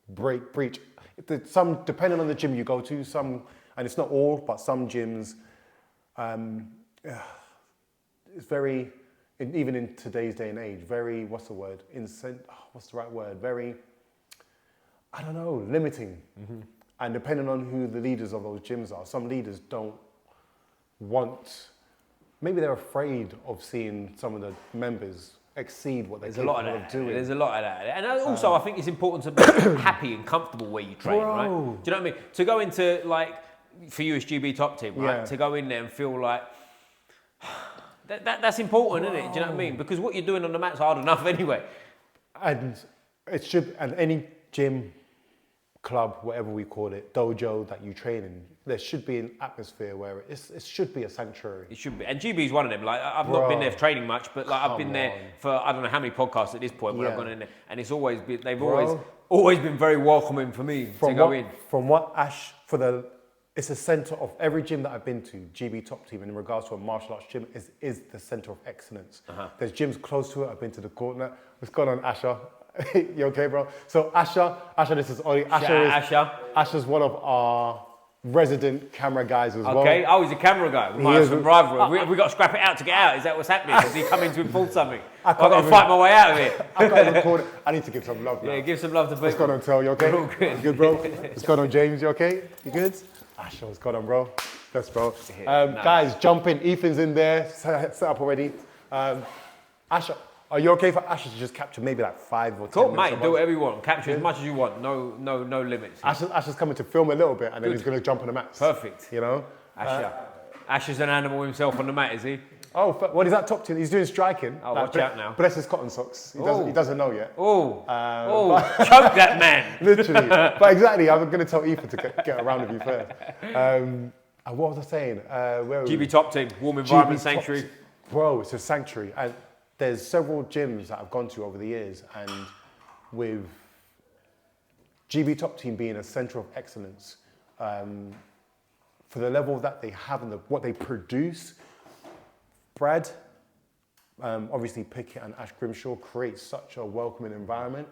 breach. Depending on the gym you go to, and it's not all, but some gyms, it's very, even in today's day and age, very, what's the right word? Very, I don't know, limiting. And depending on who the leaders of those gyms are, some leaders don't want, maybe they're afraid of seeing some of the members exceed what they're capable of doing. There's a lot of that. And also, I think it's important to be happy and comfortable where you train, right? Do you know what I mean? To go into, for you as GB Top Team, right? To go in there and feel like, that's important, isn't it? Do you know what I mean? Because what you're doing on the mat's hard enough anyway. And any gym, club, whatever we call it, dojo that you train in, there should be an atmosphere where it should be a sanctuary. It should be. And GB's one of them. I've not been there for training much, but I've been there for I don't know how many podcasts at this point where I've gone in there, and it's always been, they've always been very welcoming for me to go in. From what Ash, it's a centre of every gym that I've been to, GB Top Team, in regards to a martial arts gym, is the centre of excellence. There's gyms close to it. I've been to the Courtney. What's going on, Asher? You okay, bro? So Asher, this is Ollie. Asher's one of our resident camera guys as well. Okay, he's a camera guy. We might have some rivalry. We got to scrap it out to get out. Is that what's happening? Is he coming to enforce something? I've got to fight my way out of it. I can't even record it. I need to give some love now. Yeah, give some love to people. What's going on, Tel? You okay? We're all good. You good, bro? What's going on, James? You okay? You good? Asher, what's going on, bro? Yes, bro. Guys, jump in. Ethan's in there, set up already. Asher, are you okay for Asher to just capture maybe 5 or 10 cool, minutes? Mate, do whatever you want. Capture as much as you want. No limits. Asher's coming to film a little bit, and then he's going to jump on the mats. Perfect. You know? Ash is an animal himself on the mat, is he? Oh, what is that top team? He's doing striking. Oh, watch out now. Bless his cotton socks. He doesn't know yet. Oh, choke that man. Literally. But exactly, I'm going to tell Ethan to get a round of you first. What was I saying? GB top team, warm environment sanctuary. Bro, it's a sanctuary. And there's several gyms that I've gone to over the years, and with GB top team being a centre of excellence, for the level that they have and what they produce, Brad, obviously Pickett and Ash Grimshaw create such a welcoming environment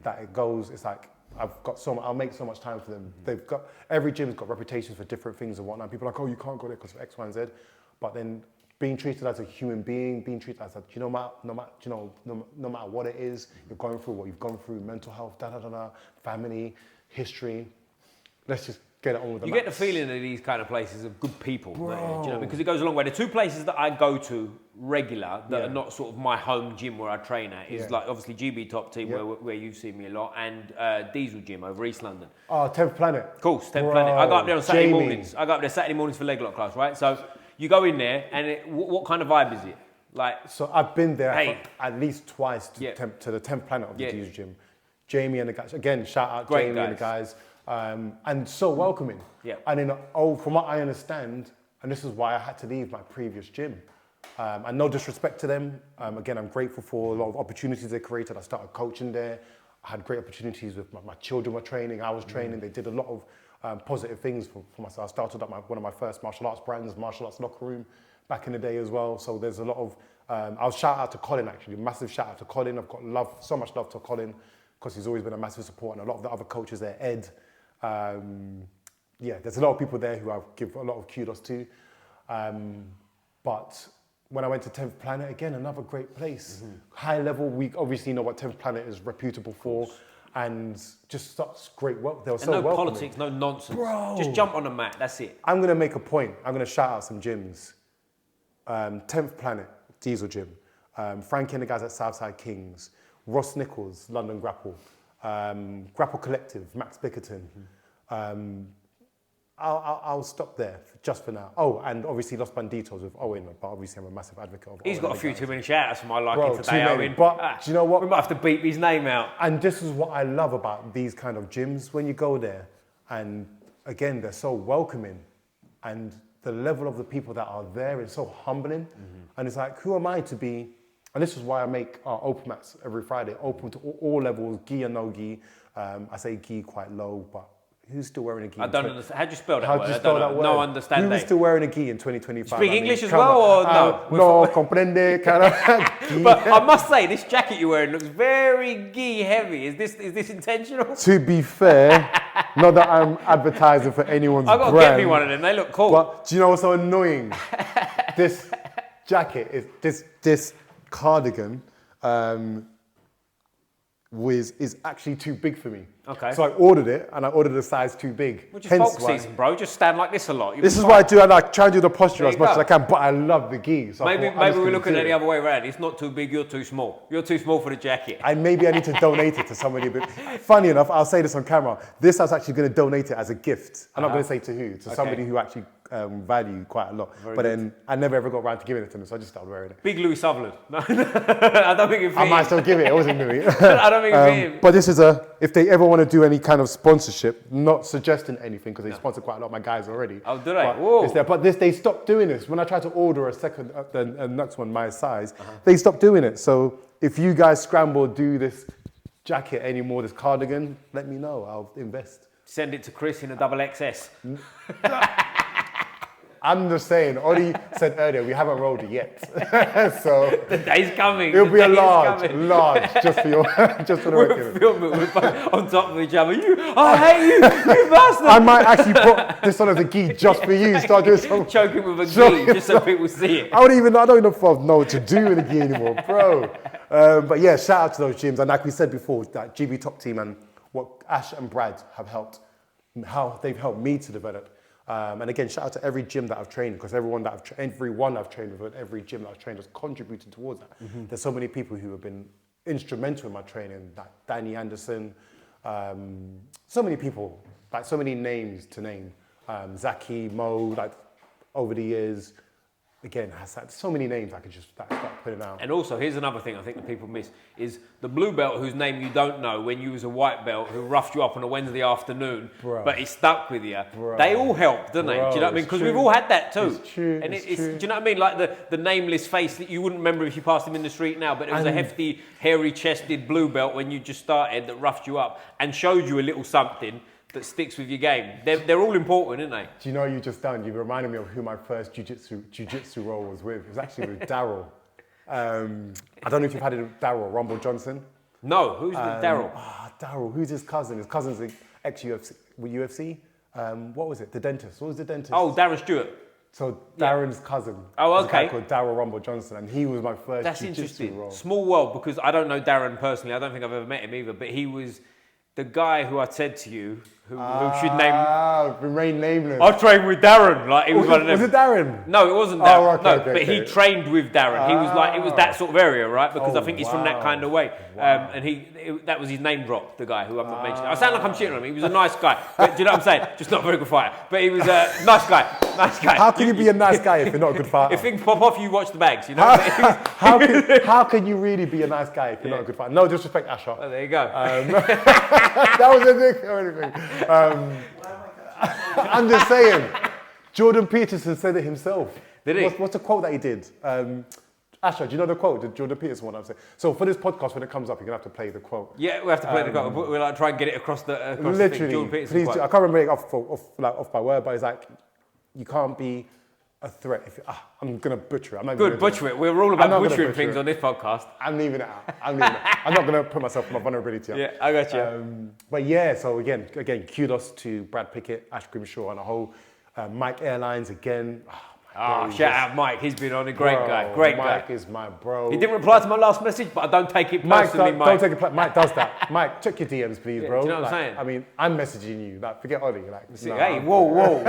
that it's like, I'll make so much time for them. Every gym's got reputations for different things and whatnot. People are like, oh, you can't go there because of X, Y, and Z. But then being treated as a human being, being treated as no matter what it is, you're going through what you've gone through, mental health, family, history. Let's just get it on with the You get the feeling that these kind of places are good people, man, you know, because it goes a long way. The two places that I go to regular that are not sort of my home gym where I train at is like obviously GB Top Team where you've seen me a lot, and Diesel Gym over East London. Oh, 10th Planet. Of course, 10th Planet. I go up there on Saturday mornings. I go up there Saturday mornings for leg lock class, right? So you go in there and what kind of vibe is it? Like, so I've been there at least twice to the 10th Planet of the Diesel Gym. Jamie and the guys, again, shout out Great Jamie guys. and the guys. And so welcoming. Yeah. And then, from what I understand, and this is why I had to leave my previous gym. And no disrespect to them. Again, I'm grateful for a lot of opportunities they created. I started coaching there. I had great opportunities with my children were training. I was training. They did a lot of positive things for myself. I started up one of my first martial arts brands, Martial Arts Locker Room, back in the day as well. So there's a lot of, I'll shout out to Colin actually, massive shout out to Colin. I've got so much love to Colin because he's always been a massive support, and a lot of the other coaches there, Ed. There's a lot of people there who I give a lot of kudos to. But when I went to 10th Planet, again, another great place. High level, we obviously know what 10th Planet is reputable for, and just such great work. They were so welcoming. No politics, no nonsense. Bro. Just jump on the mat, that's it. I'm going to make a point. I'm going to shout out some gyms. 10th Planet, Diesel Gym. Frankie and the guys at Southside Kings. Ross Nichols, London Grapple. Grapple Collective, Max Bickerton. I'll stop there just for now. Oh, and obviously Los Banditos with Owen, but obviously I'm a massive advocate of Owen. He's got a few too many shout-outs for my liking Bro, today, Owen. But do you know what? We might have to beep his name out. And this is what I love about these kind of gyms when you go there. And again, they're so welcoming. And the level of the people that are there is so humbling. And it's like, who am I to be? And this is why I make our open mats every Friday, open to all levels, gi and no gi. I say gi quite low, but who's still wearing a gi? I don't understand. How'd you spell that How'd word? you spell that word? No understand. Who was still wearing a gi in 2025? Speak English as well, or no? No, comprende, kind of. But I must say, this jacket you're wearing looks very gi heavy. Is this intentional? To be fair, not that I'm advertising for anyone's brand. I've got to get me one of them. They look cool. But do you know what's so annoying? This jacket is this cardigan is actually too big for me. Okay. So I ordered it, and I ordered a size too big. Which is folk season, bro. Just stand like this a lot. This is what I do. I like try and do the posture as much as I can, but I love the gi. So maybe we're looking at it the other way around. It's not too big. You're too small. You're too small for the jacket. And maybe I need to donate it to somebody. But funny enough, I'll say this on camera. This I was actually going to donate it as a gift. I'm not going to say to who. To somebody who actually value quite a lot. Then I never ever got around to giving it to them, so I just started wearing it. Big Louis Sutherland. No, I don't think it fit I might still give it. It wasn't Louis. I don't think it fit him. But this is if they ever want to do any kind of sponsorship, not suggesting anything because they sponsor quite a lot of my guys already. Oh, do they? But it's there. But they stopped doing this. When I tried to order a next one my size, they stopped doing it. So if you guys scramble, do this jacket anymore, this cardigan, let me know. I'll invest. Send it to Chris in a double XS. I'm just saying, Ollie said earlier, we haven't rolled it yet. So the day's coming. It'll be a large, just for the record. Film it with on top of each other. I hate you bastard. I might actually put this on as a gi just for you. Start doing some choking with a gi just so people see it. I don't even know what to do with a gi anymore, bro. But yeah, shout out to those gyms. And like we said before, that GB Top Team and what Ash and Brad have helped, how they've helped me to develop. And again, shout out to every gym that I've trained, because everyone I've trained with, every gym that I've trained has contributed towards that. There's so many people who have been instrumental in my training, like Danny Anderson, so many people, like so many names to name, Zaki, Mo, like over the years, again, has had so many names I could just start putting out. And also, here's another thing I think that people miss is the blue belt whose name you don't know when you was a white belt who roughed you up on a Wednesday afternoon, but he stuck with you. They all helped, didn't they? Do you know what I mean? Because we've all had that too. It's true. And it's do true. you know what I mean? Like the nameless face that you wouldn't remember if you passed him in the street now, but it was a hefty, hairy-chested blue belt when you just started that roughed you up and showed you a little something that sticks with your game. They're all important, aren't they? Do you know what you just done? You reminded me of who my first jiu-jitsu role was with. It was actually with Daryl. I don't know if you've had it with Daryl, Rumble Johnson. No, who's with Daryl? Daryl, who's his cousin? His cousin's ex-UFC. What was it? The dentist. What was the dentist? Oh, Darren Stewart. So Darren's cousin. Oh, was a guy okay. called Daryl Rumble Johnson, and he was my first That's jiu-jitsu interesting. role. Small world, because I don't know Darren personally. I don't think I've ever met him either, but he was the guy who I said to you who should name. Remain nameless. I trained with Darren. Like he was one of them. Was it Darren? No, it wasn't Darren. Oh, okay, no, okay, but he trained with Darren. He was like, it was that sort of area, right? Because I think he's from that kind of way. And that was his name drop, the guy who I'm not mentioning. I sound like I'm shitting on him. He was a nice guy. But do you know what I'm saying? Just not a very good fighter. But he was a nice guy. Nice guy. How can you be a nice guy if you're not a good fighter? If things pop off, you watch the bags, you know? How can you really be a nice guy if you're not a good fighter? No disrespect, Asher. Oh, there you go. That was a dick or anything. I'm just saying, Jordan Peterson said it himself. Did he? What's the quote that he did? Asher, do you know the quote, the Jordan Peterson one I'm saying? So for this podcast, when it comes up, you're going to have to play the quote. Yeah, we have to play the quote. We'll like, try and get it across the thing. Literally, Jordan Peterson please quote. do. I can't remember it off by word, but it's like, you can't be a threat. I'm going to butcher it. I'm not Good, butcher it. We're all about butchering things it. on this podcast. I'm leaving it out. I'm not going to put myself in my vulnerability out. Yeah, I got you. But yeah, so again, kudos to Brad Pickett, Ash Grimshaw, and the whole Mike Airlines again. Shout out Mike. He's been on a great guy. Great guy. Mike is my bro. He didn't reply to my last message, but I don't take it personally, Mike. Don't take it. Mike does that. Mike, check your DMs, please, bro. Do you know what I'm saying? I mean, I'm messaging you. Like, forget Ollie. Like, no, hey, whoa.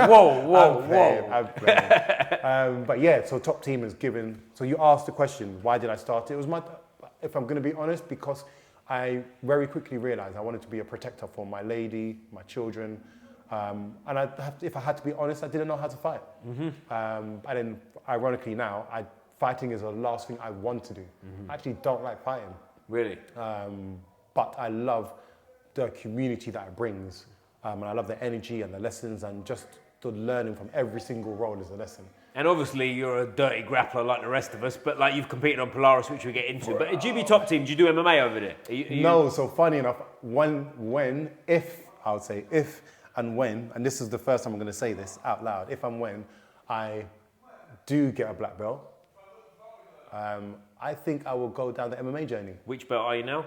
I'm playing. But yeah, so top team is given. So you asked the question, why did I start it? It was if I'm going to be honest, because I very quickly realized I wanted to be a protector for my lady, my children. And if I had to be honest, I didn't know how to fight. And then, ironically now, fighting is the last thing I want to do. I actually don't like fighting. Really? But I love the community that it brings. And I love the energy and the lessons and just the learning from every single role is a lesson. And obviously you're a dirty grappler like the rest of us, but like you've competed on Polaris, which we get into. But at GB Top Team, do you do MMA over there? No, so funny enough, if and when, and this is the first time I'm going to say this out loud, if and when I do get a black belt, I think I will go down the MMA journey. Which belt are you now?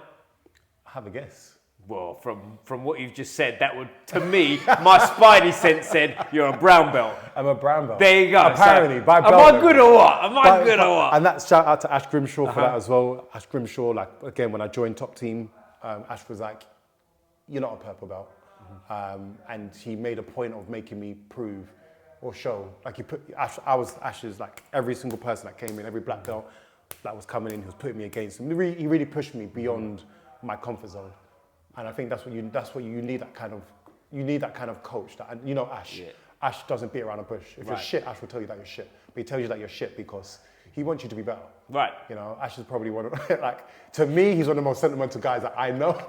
Have a guess. Well, from what you've just said, that would, to me, my spidey sense said you're a brown belt. I'm a brown belt. There you go. Apparently, by belt. Am I good or what? Am I good or what? And that shout out to Ash Grimshaw for that as well. Ash Grimshaw, like, again, when I joined Top Team, Ash was like, you're not a purple belt. And he made a point of making me prove or show. Like, I was Ash's, like, every single person that came in, every black belt that was coming in, he was putting me against him. He really pushed me beyond my comfort zone. And I think that's what you need, that kind of coach. That, and you know Ash. Yeah. Ash doesn't beat around the bush. If you're shit, Ash will tell you that you're shit. But he tells you that you're shit because he wants you to be better. Right. You know, Ash is probably one of, like, to me, he's one of the most sentimental guys that I know.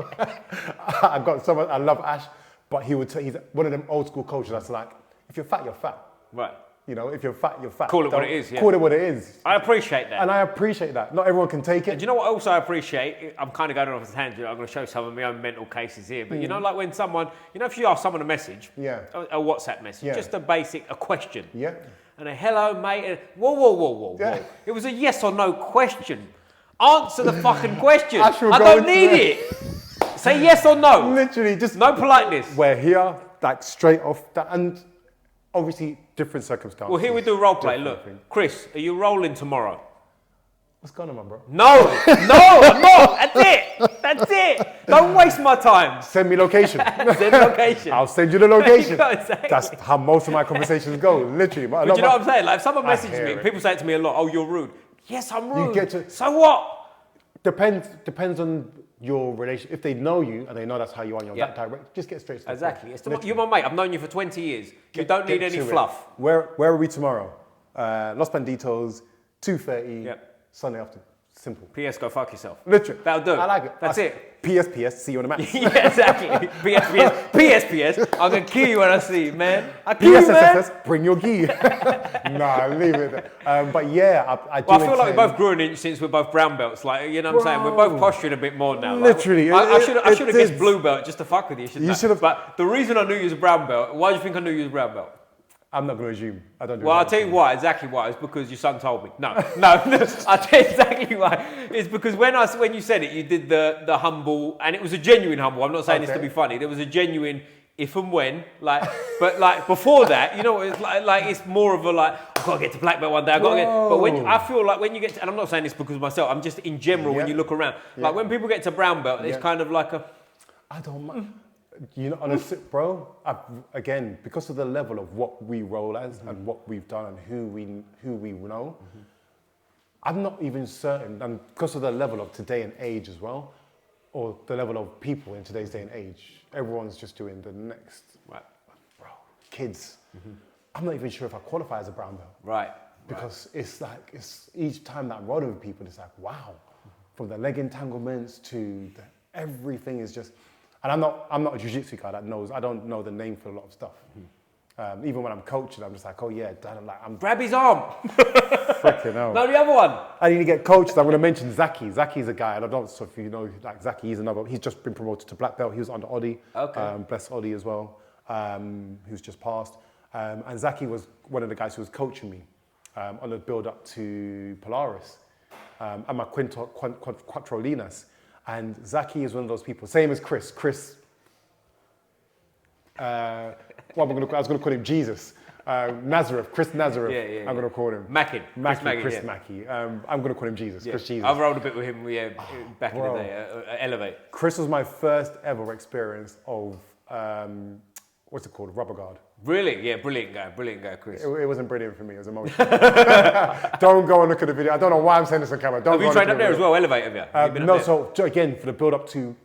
I love Ash, but he's one of them old school coaches that's like, if you're fat, you're fat. Right. You know, if you're fat, you're fat. Call it what it is, yeah. Call it what it is. I appreciate that. And I appreciate that. Not everyone can take it. And do you know what else I appreciate? I'm kind of going off this tangent. I'm going to show some of my own mental cases here. But you know, like when someone, you know, if you ask someone a message, a WhatsApp message, just a question. Yeah. And a hello, mate. And whoa. Yeah. It was a yes or no question. Answer the fucking question. I don't need it. Say yes or no. Literally, just no politeness. We're here, like straight off that, and obviously different circumstances. Well, here we do role play. Look, Chris, are you rolling tomorrow? What's going on, bro? No, I'm not. That's it. Don't waste my time. Send me location. Send location. I'll send you the location. Exactly. That's how most of my conversations go, literally. But you know what I'm saying? Like, if someone messages me, people say it to me a lot, oh, you're rude. Yes, I'm rude. So what? Depends on your relation. If they know you and they know that's how you are, you're that direct, just get straight to the point. Exactly. You're my mate. I've known you for 20 years. You don't need any fluff. Where are we tomorrow? Los Banditos, 2:30, Yep. Sunday afternoon. Simple. PS, go fuck yourself. Literally. That'll do. I like it. That's it. PS, see you on the mats. Yeah, exactly. PS. I'm gonna kill you when I see you, man. I kill you, man. PSSS, bring your gi. Nah, leave it there. But yeah, I do. Well, I feel like we both grew an inch since we're both brown belts. Like, you know what I'm saying? We're both posturing a bit more now. Literally. Like, I should have guessed did. blue belt just to fuck with you. You should have. But the reason I knew you was a brown belt, why do you think I knew you was a brown belt? I'm not going to assume. I don't do Well, that. I'll tell you why, exactly why. It's because your son told me. No. I'll tell you exactly why. It's because when you said it, you did the humble, and it was a genuine humble. I'm not saying this to be funny. There was a genuine if and when, but like before that, you know, it's like it's more of a like, I've got to get to black belt one day. I've got to get, but when I feel like when you get to, and I'm not saying this because of myself, I'm just in general when you look around, like when people get to brown belt, it's kind of like a, I don't mind. You know, honestly, bro, again, because of the level of what we roll as and what we've done and who we know, I'm not even certain, and because of the level of today and age as well, or the level of people in today's day and age, everyone's just doing the next, bro, kids. I'm not even sure if I qualify as a brown belt. Right. Because it's like, it's each time that I'm rolling with people, it's like, wow, from the leg entanglements to everything is just. And I'm not a jiu-jitsu guy that knows, I don't know the name for a lot of stuff. Even when I'm coaching, I'm just like, oh yeah, I'm Grab his arm. freaking hell. No, the other one. I need to get coached. I'm going to mention Zaki. Zaki's a guy, and I don't know if you know, like Zaki, he's just been promoted to black belt. He was under Oddie. Okay. Bless Oddie as well, who's just passed. And Zaki was one of the guys who was coaching me on the build up to Polaris and my Quattrolinas. And Zaki is one of those people, same as Chris. I was going to call him Jesus. Nazareth, Chris Nazareth. Yeah. I'm going to call him. Chris Mackie. I'm going to call him Jesus. Chris Jesus. I've rolled a bit with him back in the day, Elevate. Chris was my first ever experience of, what's it called, rubber guard. Really? Yeah, brilliant guy, Chris. It wasn't brilliant for me, it was emotional. Don't go and look at the video. I don't know why I'm saying this on camera. Have you trained up there as well, Elevate, have you? No, so again, for the build up to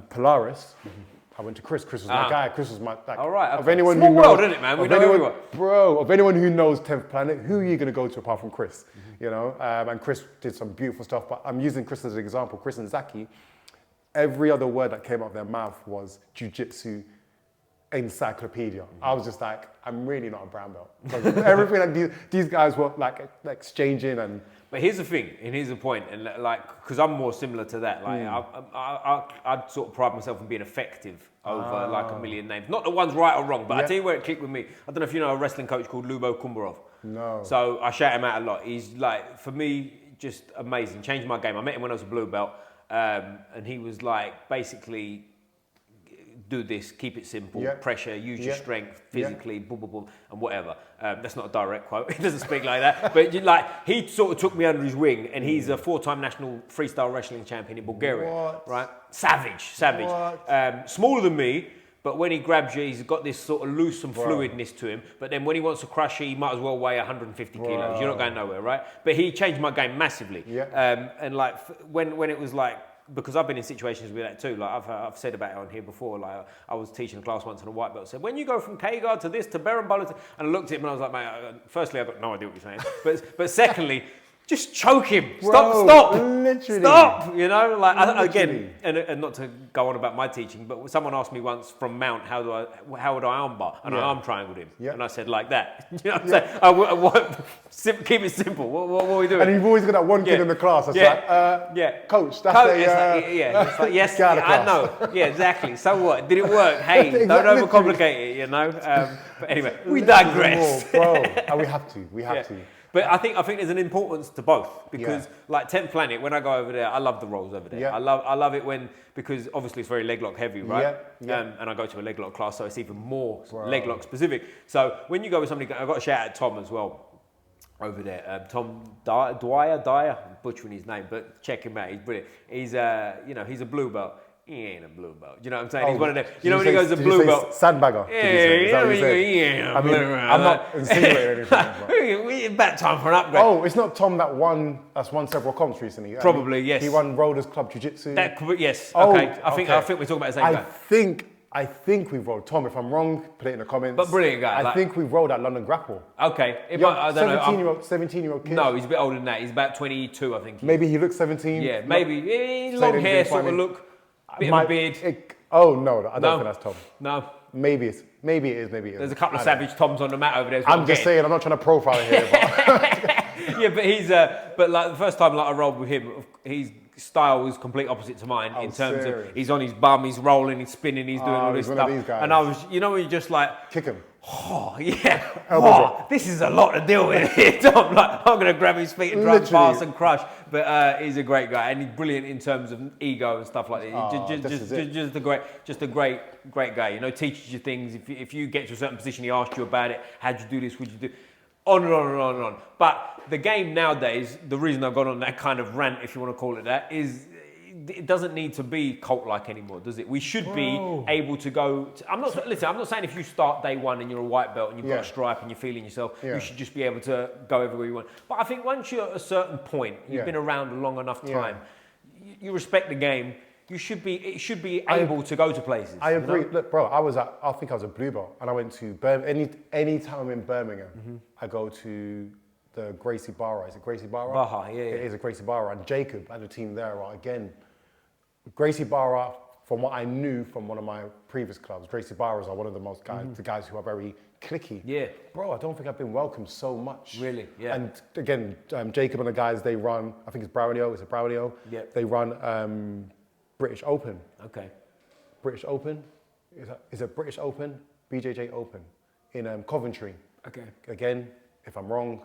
Polaris, I went to Chris. Chris was my guy. Chris was my, like, all right, okay. of anyone Small who world, knows, isn't it, man? We know everyone. Bro, of anyone who knows 10th Planet, who are you going to go to apart from Chris? You know, and Chris did some beautiful stuff, but I'm using Chris as an example. Chris and Zaki, every other word that came out of their mouth was jiu-jitsu encyclopedia. I was just like, I'm really not a brown belt. Everything like these guys were like exchanging and. But here's the thing, and here's the point, and like, because I'm more similar to that. Like, I'd sort of pride myself on being effective over like a million names. Not the one's right or wrong, but I tell you where it clicked with me. I don't know if you know a wrestling coach called Lubo Kumbarov. No. So I shout him out a lot. He's like, for me, just amazing. Changed my game. I met him when I was a blue belt, and he was like, basically, do this, keep it simple, pressure, use your strength physically, boom, boom, boom, and whatever. That's not a direct quote, he doesn't speak like that, but he sort of took me under his wing, and he's a 4-time national freestyle wrestling champion in Bulgaria, right? Savage. Smaller than me, but when he grabs you, he's got this sort of loose and fluidness to him, but then when he wants to crush you, he might as well weigh 150 kilos, you're not going nowhere, right? But he changed my game massively, and like, when it was like, because I've been in situations with that too. Like I've said about it on here before. Like I was teaching a class once and a white belt said, when you go from K-guard to this to Berimbolo, and I looked at him and I was like, mate, firstly I got no idea what you're saying, but secondly, just choke him. Stop. Literally. Stop. You know, like again, and not to go on about my teaching, but someone asked me once from Mount, how would I armbar? And I arm triangled him. And I said like that. You know what I'm saying? Keep it simple. What are we doing? And you've always got that one kid in the class that's like, coach, that's it's like, yes, I know. Yeah, exactly. So what? Did it work? Hey, Exactly. don't overcomplicate it, you know? But anyway, we digress. Bro, and we have to. But I think there's an importance to both because like 10th Planet, when I go over there, I love the rolls over there. Yeah. I love it because obviously it's very leg lock heavy, right? Yeah. And I go to a leg lock class, so it's even more leg lock specific. So when you go with somebody, I've got to shout out Tom as well over there. Tom Dwyer, I'm butchering his name, but check him out. He's brilliant. He's he's a blue belt. He ain't a blue belt. You know what I'm saying? He's one of them. You know when he goes to blue belt. Sandbagger. I'm not insinuating anything. It's about time for an upgrade. Oh, it's not Tom that's won several comps recently. Probably, yes. He won Rollers Club Jiu Jitsu. Yes. Okay. I think we're talking about the same guy. I think I think we've rolled. Tom, if I'm wrong, put it in the comments. But brilliant guy. I think we've rolled at London Grapple. Okay. I don't know. 17-year-old kid. No, he's a bit older than that. He's about 22, I think. Maybe he looks 17. Yeah, maybe. Long hair sort of look. Bit of a beard. No, I don't think that's Tom. No. Maybe it is. There's a couple of savage Toms on the mat over there. I'm just saying, I'm not trying to profile here. Yeah, but he's but like the first time like I rolled with him, his style was complete opposite to mine in terms of he's on his bum, he's rolling, he's spinning, he's doing all this stuff. And I was, you know, when you're just like kick him. Oh yeah, this is a lot to deal with here. I'm like, I'm gonna grab his feet and run past and crush. But he's a great guy and he's brilliant in terms of ego and stuff like that. Just a great guy. You know, teaches you things. If you get to a certain position, he asks you about it. How'd you do this? Would you do? On and on and on and on. But the game nowadays, the reason I've gone on that kind of rant, if you want to call it that, is it doesn't need to be cult-like anymore, does it? We should be able to go. I'm not saying if you start day one and you're a white belt and you've got a stripe and you're feeling yourself, you should just be able to go everywhere you want. But I think once you're at a certain point, you've been around a long enough time, you respect the game. It should be able to go to places. I agree. You know? Look, bro, I think I was a blue belt, and I went to Birmingham. Any time I'm in Birmingham, I go to the Gracie Barra. Is it Gracie Barra? Baja, yeah. It is a Gracie Barra, and Jacob and the team there are again. Gracie Barra, from what I knew from one of my previous clubs, Gracie Barras are one of the most guys, the guys who are very cliquey. Yeah. Bro, I don't think I've been welcomed so much. Really? Yeah. And again, Jacob and the guys, they run, I think it's Brownio, it's a Brownio. Yeah. They run British Open. Okay. British Open? Is it British Open? BJJ Open in Coventry. Okay. Again, if I'm wrong,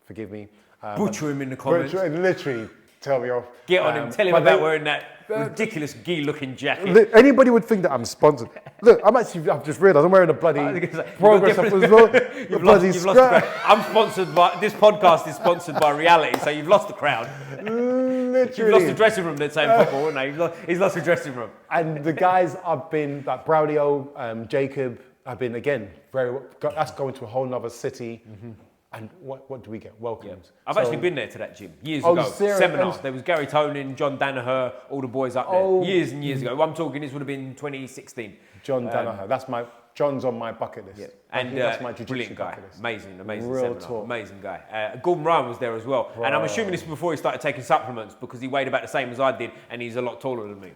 forgive me. Butcher him in the comments. Literally, tell me off. Get on him, tell him about wearing that ridiculous gi-looking jacket. Anybody would think that I'm sponsored. Look, I've just realised I'm wearing a bloody Progress up as well. You've lost the crowd. I'm sponsored by, this podcast is sponsored by Reality, so you've lost the crowd. Literally. You've lost the dressing room, they're saying football, isn't they? He's lost the dressing room. And the guys I've been, like Browdio, Jacob, I've been, again, that's going to a whole nother city. And what do we get? Welcomed. Yeah. I've actually been there to that gym years ago. Seminar. There was Gary Tonin, John Danaher, all the boys up there. Years and years ago. I'm talking, this would have been 2016. John Danaher. John's on my bucket list. Yeah. And that's my brilliant guy. Amazing real seminar. Talk. Amazing guy. Gordon Ryan was there as well. Wow. And I'm assuming this was before he started taking supplements because he weighed about the same as I did and he's a lot taller than me.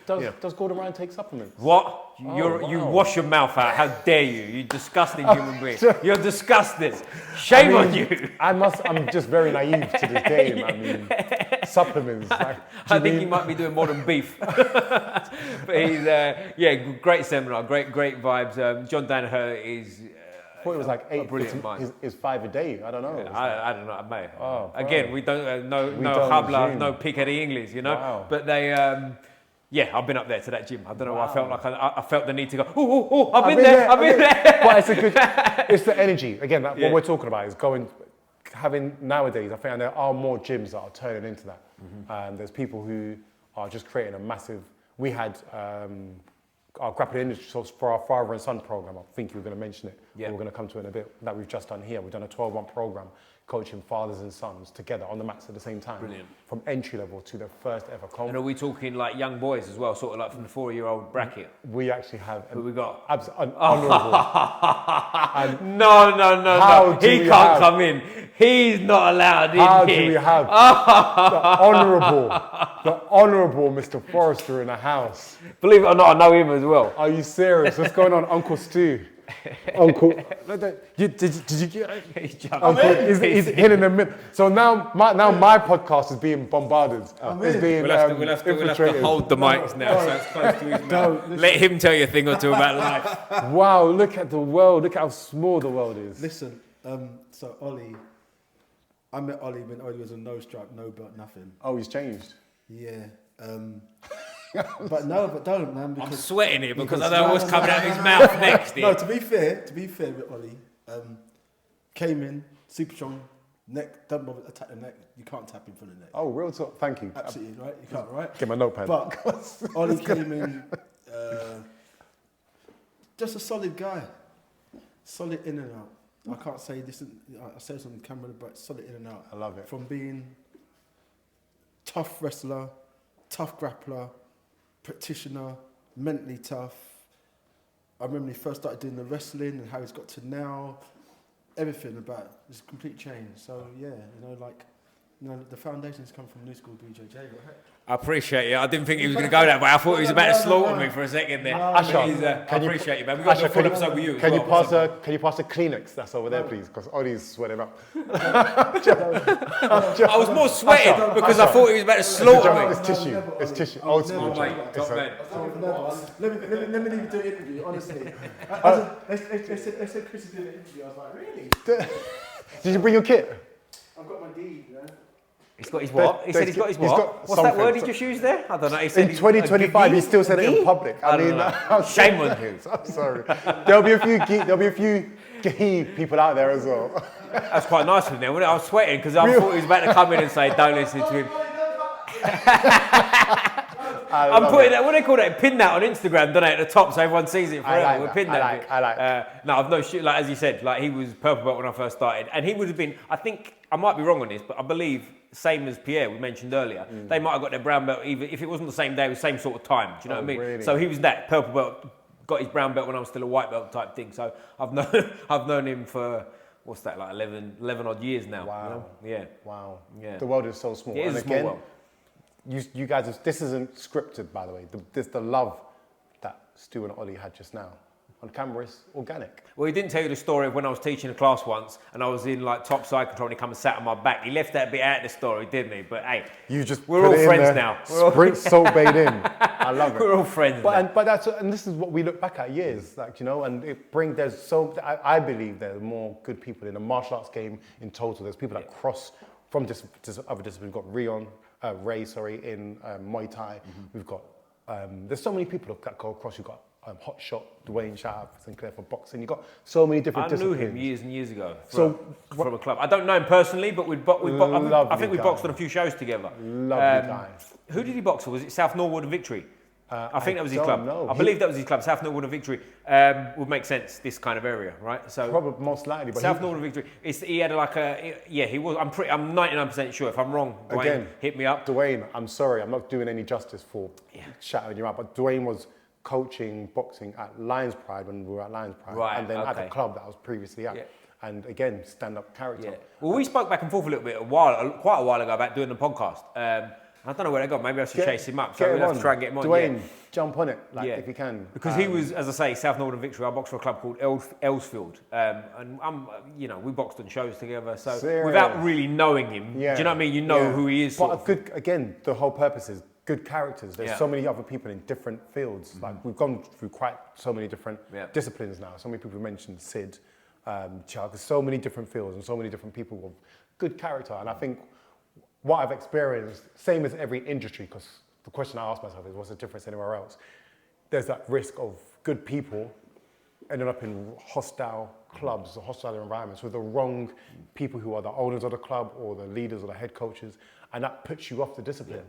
Does Gordon Ryan take supplements? What? You wash your mouth out. How dare you? You disgusting human being. You're disgusting. Shame on you. I'm just very naive to this game. I mean, supplements. I think he might be doing more than beef. But he's, great seminar, great vibes. John Danaher is... I thought it was like 8, is 5 a day. I don't know. Yeah, I don't know, mate. Again, we don't, no habla, no piquetti English, you know? Wow. But they... I've been up there to that gym. I don't know. Wow. I felt like I felt the need to go. I've been there. But it's a good. It's the energy. Again, what we're talking about is having nowadays. I think there are more gyms that are turning into that. There's people who are just creating a massive. We had our grappling industry for our father and son program. I think you were going to mention it. Yeah. We're going to come to it in a bit. That we've just done here. We've done a 12-month program. Coaching fathers and sons together on the mats at the same time. Brilliant. From entry level to their first ever comp. And are we talking like young boys as well, sort of like from the 4-year-old bracket? We actually have. Who we got? Honourable. No. He can't come in. He's not allowed in here. How do we have the honourable Mr. Forrester in the house? Believe it or not, I know him as well. Are you serious? What's going on, Uncle Stu? Uncle, did you get? He's hitting the mid. So now my podcast is being bombarded. We'll have to hold the mics now, so it's close to his mouth. Let him tell you a thing or two about life. Wow, look at the world. Look how small the world is. Listen, so Ollie, I met Ollie when Ollie was a no stripe, no belt, nothing. Oh, he's changed. Yeah. But don't, man. I'm sweating here because I know what's coming out of his mouth next. No, to be fair with Ollie, came in super strong, neck, don't bother attack the neck. You can't tap him from the neck. Oh, real talk. Thank you. Absolutely right. You can't, right? Get my notepad. But Ollie came in, just a solid guy, solid in and out. I can't say this. I say this on camera, but solid in and out. I love it. From being tough wrestler, tough grappler, practitioner, mentally tough, I remember he first started doing the wrestling and how he's got to now. Everything about it's a complete change. So yeah, the foundations come from New School BJJ. Right? I appreciate you. I didn't think he was going to go that way. I thought he was about to slaughter me for a second there. Asher, I appreciate you, man. We've got a full episode with you. Can you pass a Kleenex that's over there, please? Because Ollie's sweating up. I was more sweating because I thought he was about to slaughter me. It's tissue. It's tissue. Old school. Top man. Let me leave you do an interview, honestly. They said Chris is doing an interview. I was like, really? Did you bring your kit? I've got my deed, you know. He's got his what? He said he's got his what? What's that word he just used there? I don't know. He said in 2025, he still said it in public. I mean, shame on you. I'm sorry. There'll be a few gay people out there as well. That's quite nice of him. I was sweating because I thought he was about to come in and say, "Don't listen to him." I'm putting that. What do they call that? Pin that on Instagram, don't I? At the top, so everyone sees it forever. We'll pin that. I like. No, I've no shit. Like as you said, like he was purple belt when I first started, and he would have been. I think I might be wrong on this, but I believe same as Pierre we mentioned earlier. They might have got their brown belt even if it wasn't the same day, it was the same sort of time. Do you know what I mean? Really? So he was that purple belt, got his brown belt when I was still a white belt type thing. So I've known him for. What's that, like 11 odd years now? Wow. You know? Yeah. Wow. Yeah. The world is so small. It is a small world. You guys, this isn't scripted, by the way. The love that Stu and Ollie had just now on camera is organic. Well, he didn't tell you the story of when I was teaching a class once and I was in like top side control and he come and sat on my back. He left that bit out of the story, didn't he? But hey, we're all friends now. Sprint so bait in. I love it. We're all friends now. But this is what we look back at years, like, you know, and I believe there's more good people in the martial arts game in total. There's people that cross from other disciplines. We've got Ray, in Muay Thai. We've got, there's so many people that go across. You've got Hot Shot, Dwayne, shout out Sinclair for boxing. You've got so many different disciplines. I knew him years and years ago from a club. I don't know him personally, but I think we boxed on a few shows together. Lovely guy. Who did he box for? Was it South Norwood and Victory? I think that was his club. Know. I believe that was his club. South Norwood and Victory would make sense. This kind of area, right? So probably most likely. But South Norwood and Victory. He had like a he was. I'm 99% sure. If I'm wrong, Dwayne, again, hit me up. Dwayne, I'm sorry, I'm not doing any justice for shouting you out, but Dwayne was coaching boxing at Lions Pride when we were at Lions Pride, right, and then at the club that I was previously at. Yeah. And again, stand-up character. Yeah. Well, we spoke back and forth a little bit quite a while ago about doing the podcast. I don't know where they got. Maybe I should chase him up. So we'll have to try and get him on. Dwayne, jump on it, if you can. Because he was, as I say, South Northern Victory. I boxed for a club called Elsfield, and we boxed on shows together. So without really knowing him, do you know what I mean? You know who he is. But again, the whole purpose is good characters. There's so many other people in different fields. Like we've gone through quite so many different disciplines now. So many people mentioned Sid, Chuck. There's so many different fields and so many different people with good character. And I think what I've experienced, same as every industry, because the question I ask myself is, what's the difference anywhere else? There's that risk of good people ending up in hostile clubs or hostile environments with the wrong people who are the owners of the club or the leaders or the head coaches, and that puts you off the discipline.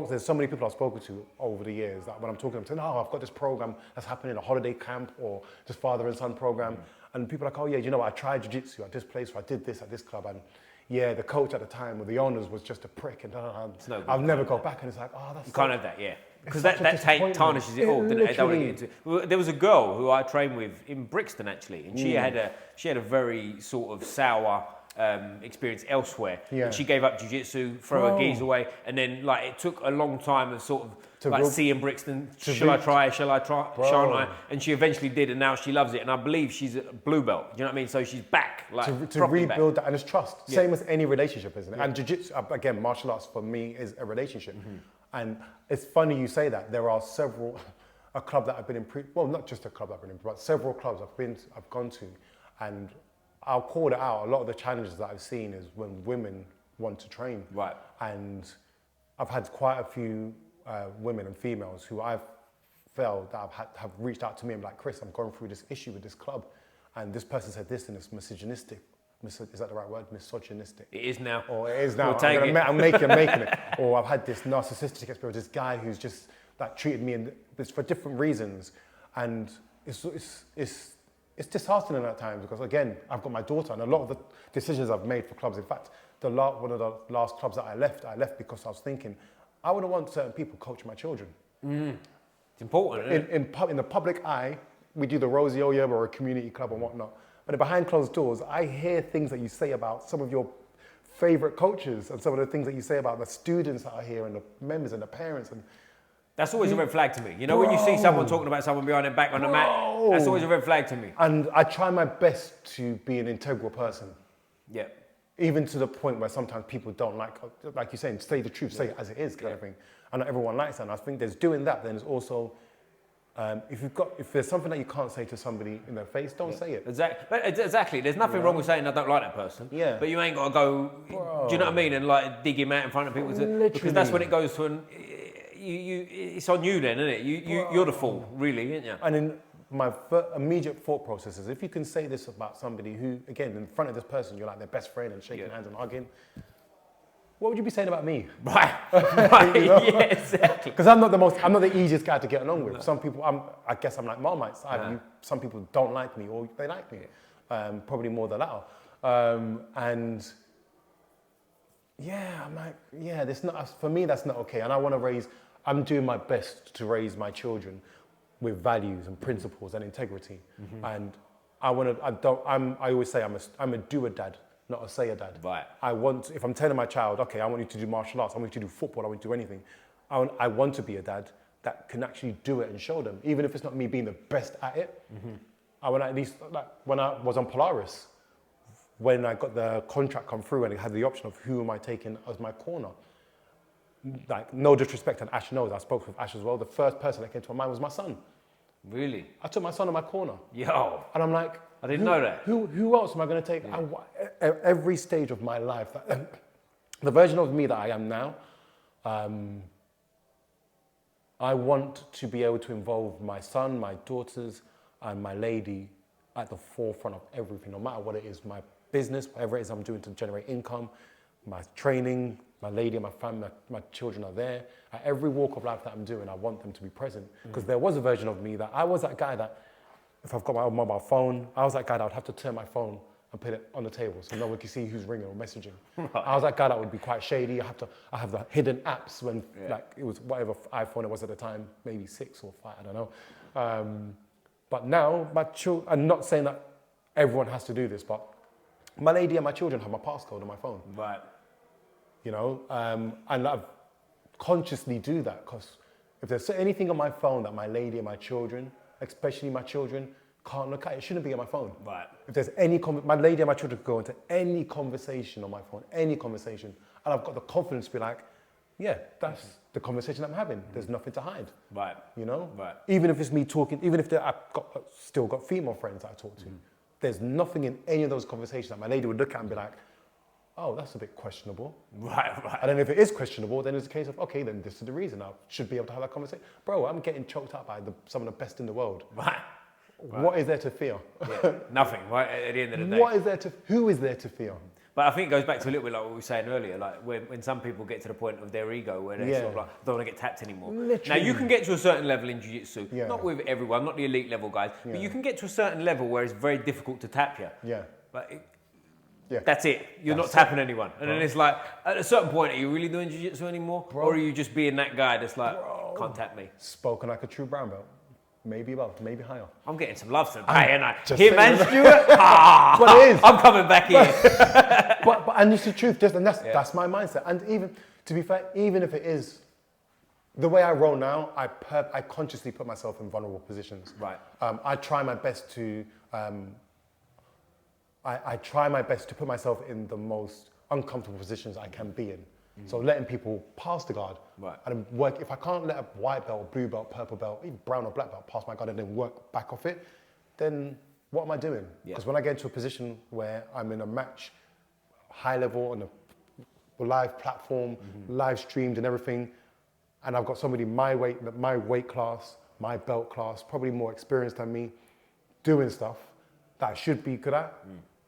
There's so many people I've spoken to over the years that when I'm talking to them, saying, I've got this program that's happening, a holiday camp or this father and son program, and people are like, you know what, I tried Jiu Jitsu at this place, or I did this at this club, and the coach at the time, or the owners, was just a prick, and I'll never go back. And it's like, that's... You can't have that, because that tarnishes it all, doesn't it? I don't want to get into it. There was a girl who I trained with in Brixton, actually, and she had a very sort of sour experience elsewhere. And she gave up jiu-jitsu, throw her geese away, and then it took a long time of sort of seeing Brixton, shall I try, shan't I? And she eventually did, and now she loves it. And I believe she's a blue belt. Do you know what I mean? So she's back, to rebuild that, and it's trust. Same as any relationship, isn't it? And jiu-jitsu, again, martial arts for me is a relationship. And it's funny you say that. There are a club that I've been in, not just a club I've been in, but several clubs I've gone to, and I'll call it out. A lot of the challenges that I've seen is when women want to train. Right. And I've had quite a few women and females who I've felt that have reached out to me and like, Chris, I'm going through this issue with this club, and this person said this, and it's misogynistic. Is that the right word? Misogynistic. It is now. Or it is now. I'm making it. Or I've had this narcissistic experience, this guy who's just treated me for different reasons, and it's disheartening at times because, again, I've got my daughter, and a lot of the decisions I've made for clubs, in fact, one of the last clubs that I left because I was thinking, I wouldn't want certain people coaching my children. It's important, isn't it? In the public eye, we do the Rosie-O-Yerba or a community club and whatnot. But behind closed doors, I hear things that you say about some of your favorite coaches and some of the things that you say about the students that are here and the members and the parents. And that's always a red flag to me. You know, when you see someone talking about someone behind their back on the mat, that's always a red flag to me. And I try my best to be an integral person. Yeah. Even to the point where sometimes people don't like you're saying, say the truth, say it as it is kind of thing. And not everyone likes that. And I think there's doing that, then there's also, if there's something that you can't say to somebody in their face, don't say it. Exactly. There's nothing wrong with saying I don't like that person. Yeah. But you ain't got to go, do you know what I mean? And like dig him out in front of people. Because that's when it goes to it's on you then, isn't it? You're the fool, really, aren't you? And in my immediate thought process is, if you can say this about somebody who, again, in front of this person, you're like their best friend and shaking hands and hugging, what would you be saying about me? Right. You know? Yeah, exactly. Because I'm not the easiest guy to get along with. Some people, I guess I'm like Marmite. Some people don't like me or they like me. Probably more the latter. And yeah, I'm like, yeah, for me, that's not okay. And I'm doing my best to raise my children with values and principles and integrity. And I always say I'm a doer dad, not a sayer dad. Right. If I'm telling my child, okay, I want you to do martial arts, I want you to do football, I want you to do anything, I want to be a dad that can actually do it and show them, even if it's not me being the best at it. I want to at least, like when I was on Polaris, when I got the contract come through and it had the option of who am I taking as my corner. Like, no disrespect, and Ash knows, I spoke with Ash as well, the first person that came to my mind was my son. Really? I took my son on my corner. Yo. And I'm like, I didn't know that. Who else am I going to take? Every stage of my life, the version of me that I am now, I want to be able to involve my son, my daughters, and my lady at the forefront of everything, no matter what it is, my business, whatever it is I'm doing to generate income, my training, my lady and my family, my children are there. At every walk of life that I'm doing, I want them to be present. Because there was a version of me that I was that guy that, if I've got my mobile phone, I was that guy that would have to turn my phone and put it on the table so no one can see who's ringing or messaging. Right. I was that guy that would be quite shady. I have the hidden apps when like it was whatever iPhone it was at the time, maybe 6 or 5, I don't know. But now, I'm not saying that everyone has to do this, but my lady and my children have my passcode on my phone. Right. You know, and I've consciously do that because if there's anything on my phone that my lady and my children, especially my children, can't look at, it shouldn't be on my phone. Right. If there's my lady and my children could go into any conversation on my phone, any conversation, and I've got the confidence to be like, yeah, that's the conversation I'm having. There's nothing to hide. Right. You know? Right. Even if it's me talking, even if I've still got female friends that I talk to, there's nothing in any of those conversations that my lady would look at and be like, oh, that's a bit questionable. Right. And then if it is questionable, then it's a case of, okay, then this is the reason. I should be able to have that conversation. Bro, I'm getting choked up by some of the best in the world. Right. What is there to fear? Yeah. Nothing, right, at the end of the day. Who is there to fear? But I think it goes back to a little bit like what we were saying earlier, like when some people get to the point of their ego where they sort of like don't want to get tapped anymore. Literally. Now you can get to a certain level in Jiu-Jitsu, not with everyone, not the elite level guys, but you can get to a certain level where it's very difficult to tap you. Yeah. But Yeah. that's it. You're not tapping anyone. And then it's like, at a certain point, are you really doing Jiu-Jitsu anymore? Or are you just being that guy that's like, can't tap me? Spoken like a true brown belt. Maybe above, maybe higher. I'm getting some love today, and I. Him and Stuart? Well, it is. I'm coming back here. But and it's the truth, and that's my mindset. And even, to be fair, even if it is, the way I roll now, I consciously put myself in vulnerable positions. Right. I try my best to, I try my best to put myself in the most uncomfortable positions I can be in. So letting people pass the guard. Right. And work, if I can't let a white belt, blue belt, purple belt, even brown or black belt pass my guard and then work back off it, then what am I doing? Because when I get into a position where I'm in a match, high level on a live platform, live streamed and everything, and I've got somebody my weight class, my belt class, probably more experienced than me, doing stuff that I should be good at,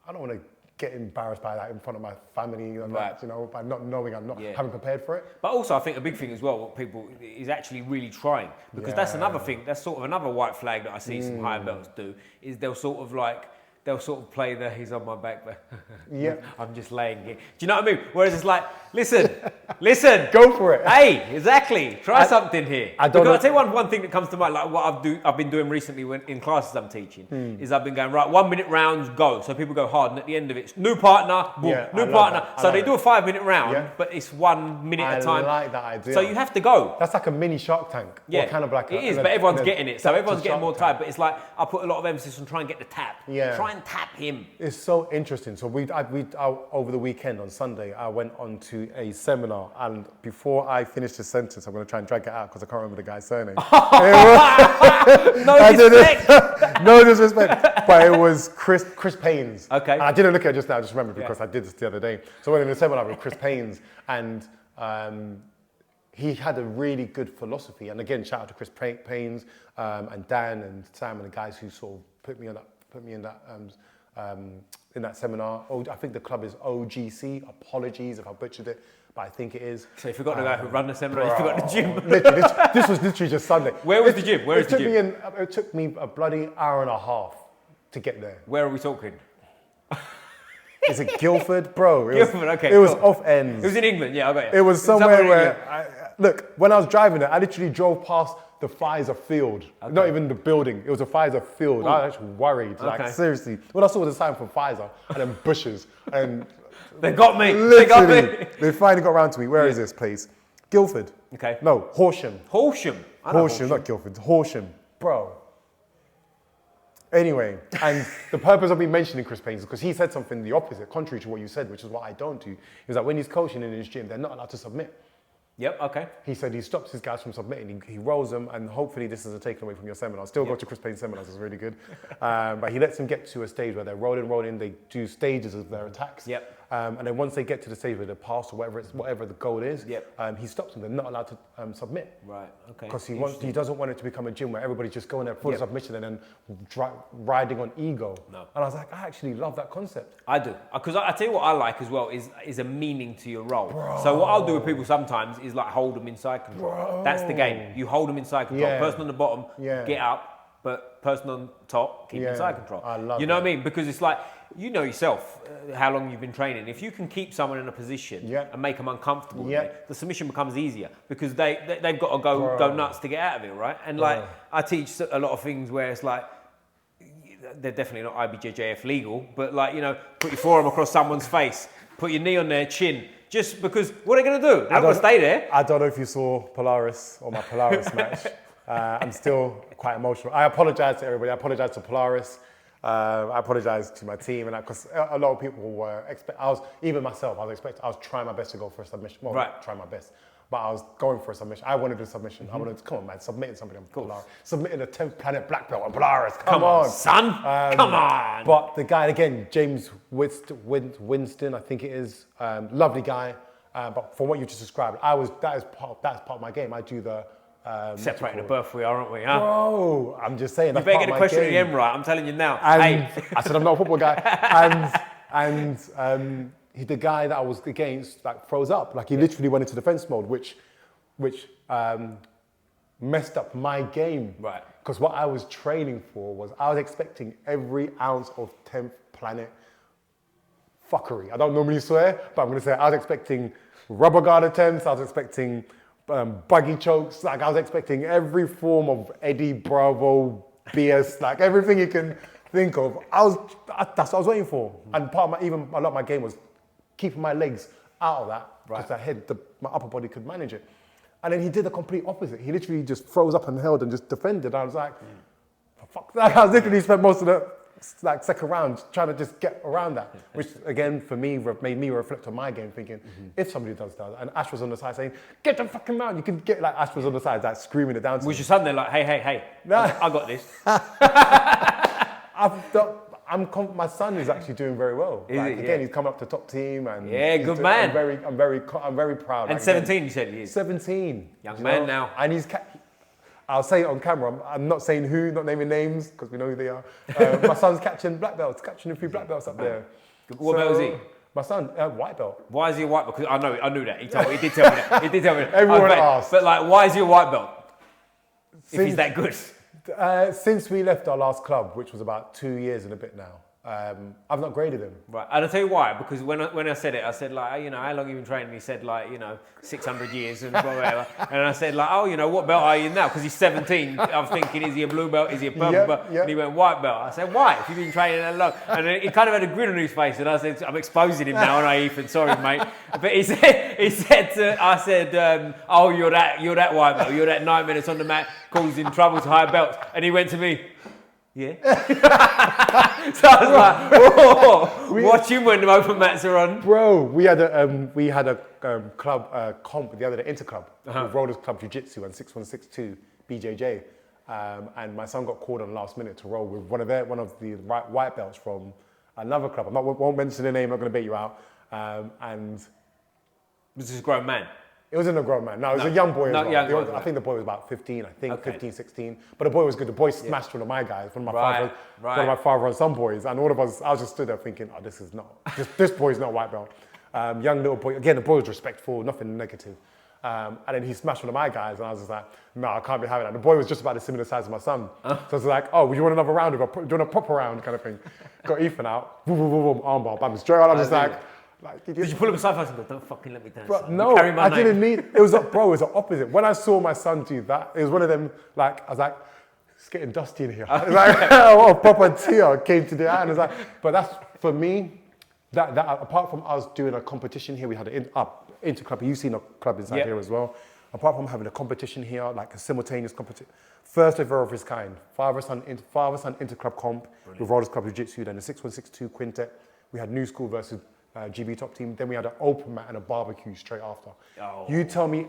I don't want to get embarrassed by that in front of my family, and that, you know, by not knowing I'm not having prepared for it. But also, I think a big thing as well, what people is actually really trying, because that's another thing. That's sort of another white flag that I see some higher belts do. Is they'll sort of play the he's on my back, but I'm just laying here. Do you know what I mean? Whereas it's like Listen. Go for it. Hey, exactly. Try something here. I don't Because know- I'll tell you one thing that comes to mind, like what I've been doing recently when in classes I'm teaching, is I've been going, right, 1 minute rounds, go. So people go hard, and at the end of it, it's new partner, boom, Yeah, new I love partner. that. I So love they it. do a 5 minute round, Yeah. but it's 1 minute at a time. I like that idea. So you have to go. That's like a mini Shark Tank. Yeah, Or kind of like it is, but everyone's getting it. So everyone's getting more tired. But it's like I put a lot of emphasis on trying to get the tap. Yeah. Try and tap him. It's so interesting. So over the weekend on Sunday, I went on to a seminar, and before I finish the sentence, I'm going to try and drag it out because I can't remember the guy's surname. No disrespect. No disrespect, but it was Chris Payne's. Okay. And I didn't look at it just now, I just remembered because I did this the other day. So I went in a seminar with Chris Payne's, and he had a really good philosophy. And again, shout out to Chris Payne's and Dan and Sam and the guys who sort of put me in that seminar. I think the club is OGC. Apologies if I butchered it, but I think it is. So you forgot the guy who ran the seminar. You forgot the gym. Literally, this was literally just Sunday. Where was the gym? Where is the gym? It took me a bloody hour and a half to get there. Where are we talking? Is it Guildford? Bro, Guildford, okay, It was cool. off ends. It was in England, yeah, I got it. It was somewhere in where, England. look, when I was driving it, I literally drove past the Pfizer field. Okay. Not even the building, it was a Pfizer field. I was actually worried, like Okay. seriously. What I saw was a sign for Pfizer and then bushes. And They got me. They got literally, me. they finally got around to me. Where is this place? Guildford. Okay. No, Horsham. Horsham. I know Horsham, not Guildford. Horsham. Bro. Anyway, and the purpose of me mentioning Chris Payne is because he said something the opposite, contrary to what you said, which is what I don't do. He was like, when he's coaching in his gym, they're not allowed to submit. Yep, okay. He said he stops his guys from submitting. He rolls them, and hopefully this isn't taken away from your seminar. Still go to Chris Payne's seminars, it's really good. But he lets them get to a stage where they're rolling. They do stages of their attacks. Yep. And then once they get to the stage where they pass or whatever the goal is, Yep. he stops them. They're not allowed to submit. Right, okay. Because he doesn't want it to become a gym where everybody's just going there full submission and then riding on ego. No. And I was like, I actually love that concept. I do. Because I tell you what I like as well is a meaning to your role. So what I'll do with people sometimes is like hold them inside control. That's the game. You hold them inside control. Yeah. Person on the bottom, Yeah. get up, but person on top, keep Yeah. inside control. I love You know that. what I mean? Because it's like, you know yourself how long you've been training. If you can keep someone in a position and make them uncomfortable, the submission becomes easier because they've got to go nuts to get out of it, right? And like I teach a lot of things where it's like, they're definitely not IBJJF legal, but like, you know, put your forearm across someone's face, put your knee on their chin, just because what are they going to do? They're not going to stay there. I don't know if you saw Polaris or my Polaris match. I'm still quite emotional. I apologize to everybody. I apologize to Polaris. I apologize to my team, and because a lot of people were even myself, I was trying my best to go for a submission. Well, not trying my best, but I was going for a submission. I wanted a submission. I wanted to, come on, man, submitting somebody on Polaris. Submitting a 10th planet black belt on Polaris. Come on, son. Come on. But the guy, again, James Winston, I think it is, lovely guy. But from what you just described, that's part of my game. I do the Separating the birth we are, aren't we? Huh? Bro, I'm just saying. You better get a question at the end right. I'm telling you now. And hey. I said I'm not a football guy. The guy that I was against like froze up. Like he literally went into defense mode, which messed up my game. Right. Because what I was training for was I was expecting every ounce of 10th planet fuckery. I don't normally swear, but I'm going to say I was expecting rubber guard attempts. I was expecting buggy chokes. Like I was expecting every form of Eddie Bravo BS. Like everything you can think of. That's what I was waiting for. And part of a lot of my game was keeping my legs out of that because my upper body could manage it. And then he did the complete opposite. He literally just froze up and held and just defended. I was like, fuck that. I was literally spent most of the second round trying to just get around that, which again for me made me reflect on my game, thinking if somebody does that, and Ash was on the side saying, "Get the fucking round!" You can get like Ash was on the side, like screaming it down to Was me. your son there like, hey, I got this? My son is actually doing very well. He's come up to top team and good man. I'm very proud. And 17, you said he is. 17, young man now. And he's. I'll say it on camera. I'm not saying who, not naming names because we know who they are. My son's catching black belts, catching a few black belts up there. What belt is he? My son, white belt. Why is he a white belt? Because I knew that. He did tell me that. He did tell me that. Everyone asked. But like, why is he a white belt? If he's that good. Since we left our last club, which was about 2 years and a bit now, I've not graded him. Right, and I'll tell you why, because when I said it, I said like, how long have you been training? He said like, 600 years and whatever. And I said like, what belt are you now? Because he's 17. I was thinking, is he a blue belt? Is he a purple belt? Yeah. And he went, white belt. I said, why? If you've been training that long. And then he kind of had a grin on his face, and I said, I'm exposing him now, aren't I, Ethan? Sorry, mate. But I said, you're that white belt. You're that 9 minutes on the mat causing trouble to higher belts. And he went to me, yeah. So I was like, whoa, watch him when the open mats are on. Bro, we had a club comp the other day, Interclub, with Rollers Club Jiu Jitsu and 6162 BJJ. And my son got called on last minute to roll with one of the white belts from another club. I won't mention the name, I'm not going to bait you out. And this is a grown man. it wasn't a grown man. No, it was a young boy. Young I think the boy was about 15. 15, 16. But the boy was good. The boy smashed one of my guys, one of my father and son boys. And all of us, I was just stood there thinking, this is not, this boy's not white belt. Young little boy. Again, the boy was respectful, nothing negative. And then he smashed one of my guys, and I was just like, no, I can't be having that. The boy was just about the similar size as my son. So I was like, would you want another round? Do you want a proper round kind of thing? Got Ethan out, boom, boom, boom, boom, armbar, bam, straight out. I'm just like, did you pull him aside first and go, don't fucking let me down? Bro, no, I didn't need, it was the opposite. When I saw my son do that, it was one of them, I was like, it's getting dusty in here. What a proper tear came to the eye. And I was like, but that's, for me, that apart from us doing a competition here, we had an Interclub, you've seen a club inside here as well. Apart from having a competition here, like a simultaneous competition, first ever of his kind, father-son Interclub comp with Rollers Club Jiu Jitsu, then the 6162 quintet. We had New School versus GB top team. Then we had an open mat and a barbecue straight after. You tell me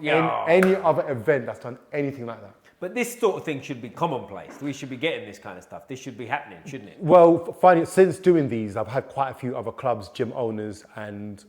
any other event that's done anything like that. But this sort of thing should be commonplace. We should be getting this kind of stuff. This should be happening, shouldn't it? Well, since doing these, I've had quite a few other clubs, gym owners and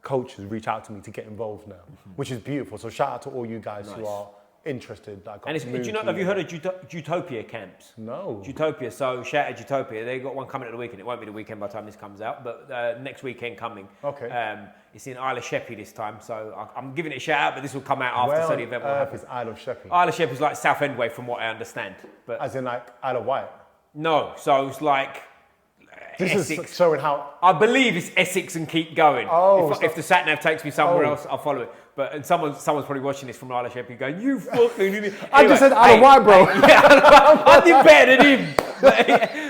coaches reach out to me to get involved now, which is beautiful. So shout out to all you guys who are interested. And have you heard of Jutopia camps? No. Jutopia, so shout out Jutopia. They got one coming at the weekend. It won't be the weekend by the time this comes out, but next weekend coming. Okay. It's in Isle of Sheppey this time, so I'm giving it a shout out, but this will come out after so the event will happen. Is Isle of Sheppey? Isle of Sheppey is like Southend way from what I understand. But as in like Isle of Wight? No, so it's like This Essex. is showing how... I believe it's Essex and keep going. If the sat nav takes me somewhere else, I'll follow it. But someone's probably watching this from Isle of Sheppey going, you fucking idiot. I just said Isle of Wight, bro. I did better than him.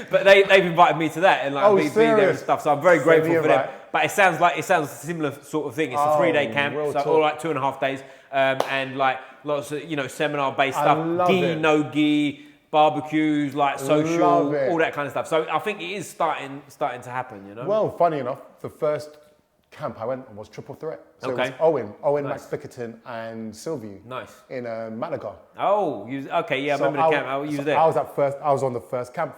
But they've invited me to that and like be there and stuff. So I'm very grateful for them. But it sounds a similar sort of thing. It's a 3-day camp, so all like 2.5 days, and like lots of seminar-based stuff. Gi, no gi, barbecues, like social, all that kind of stuff. So I think it is starting to happen. Well, funny enough, the first camp I went on was Triple Threat. So it was Owen, Max Bickerton, and Sylvie. Nice. In Malaga. Oh, okay, yeah, I remember the camp. I was there. I was on the first camp.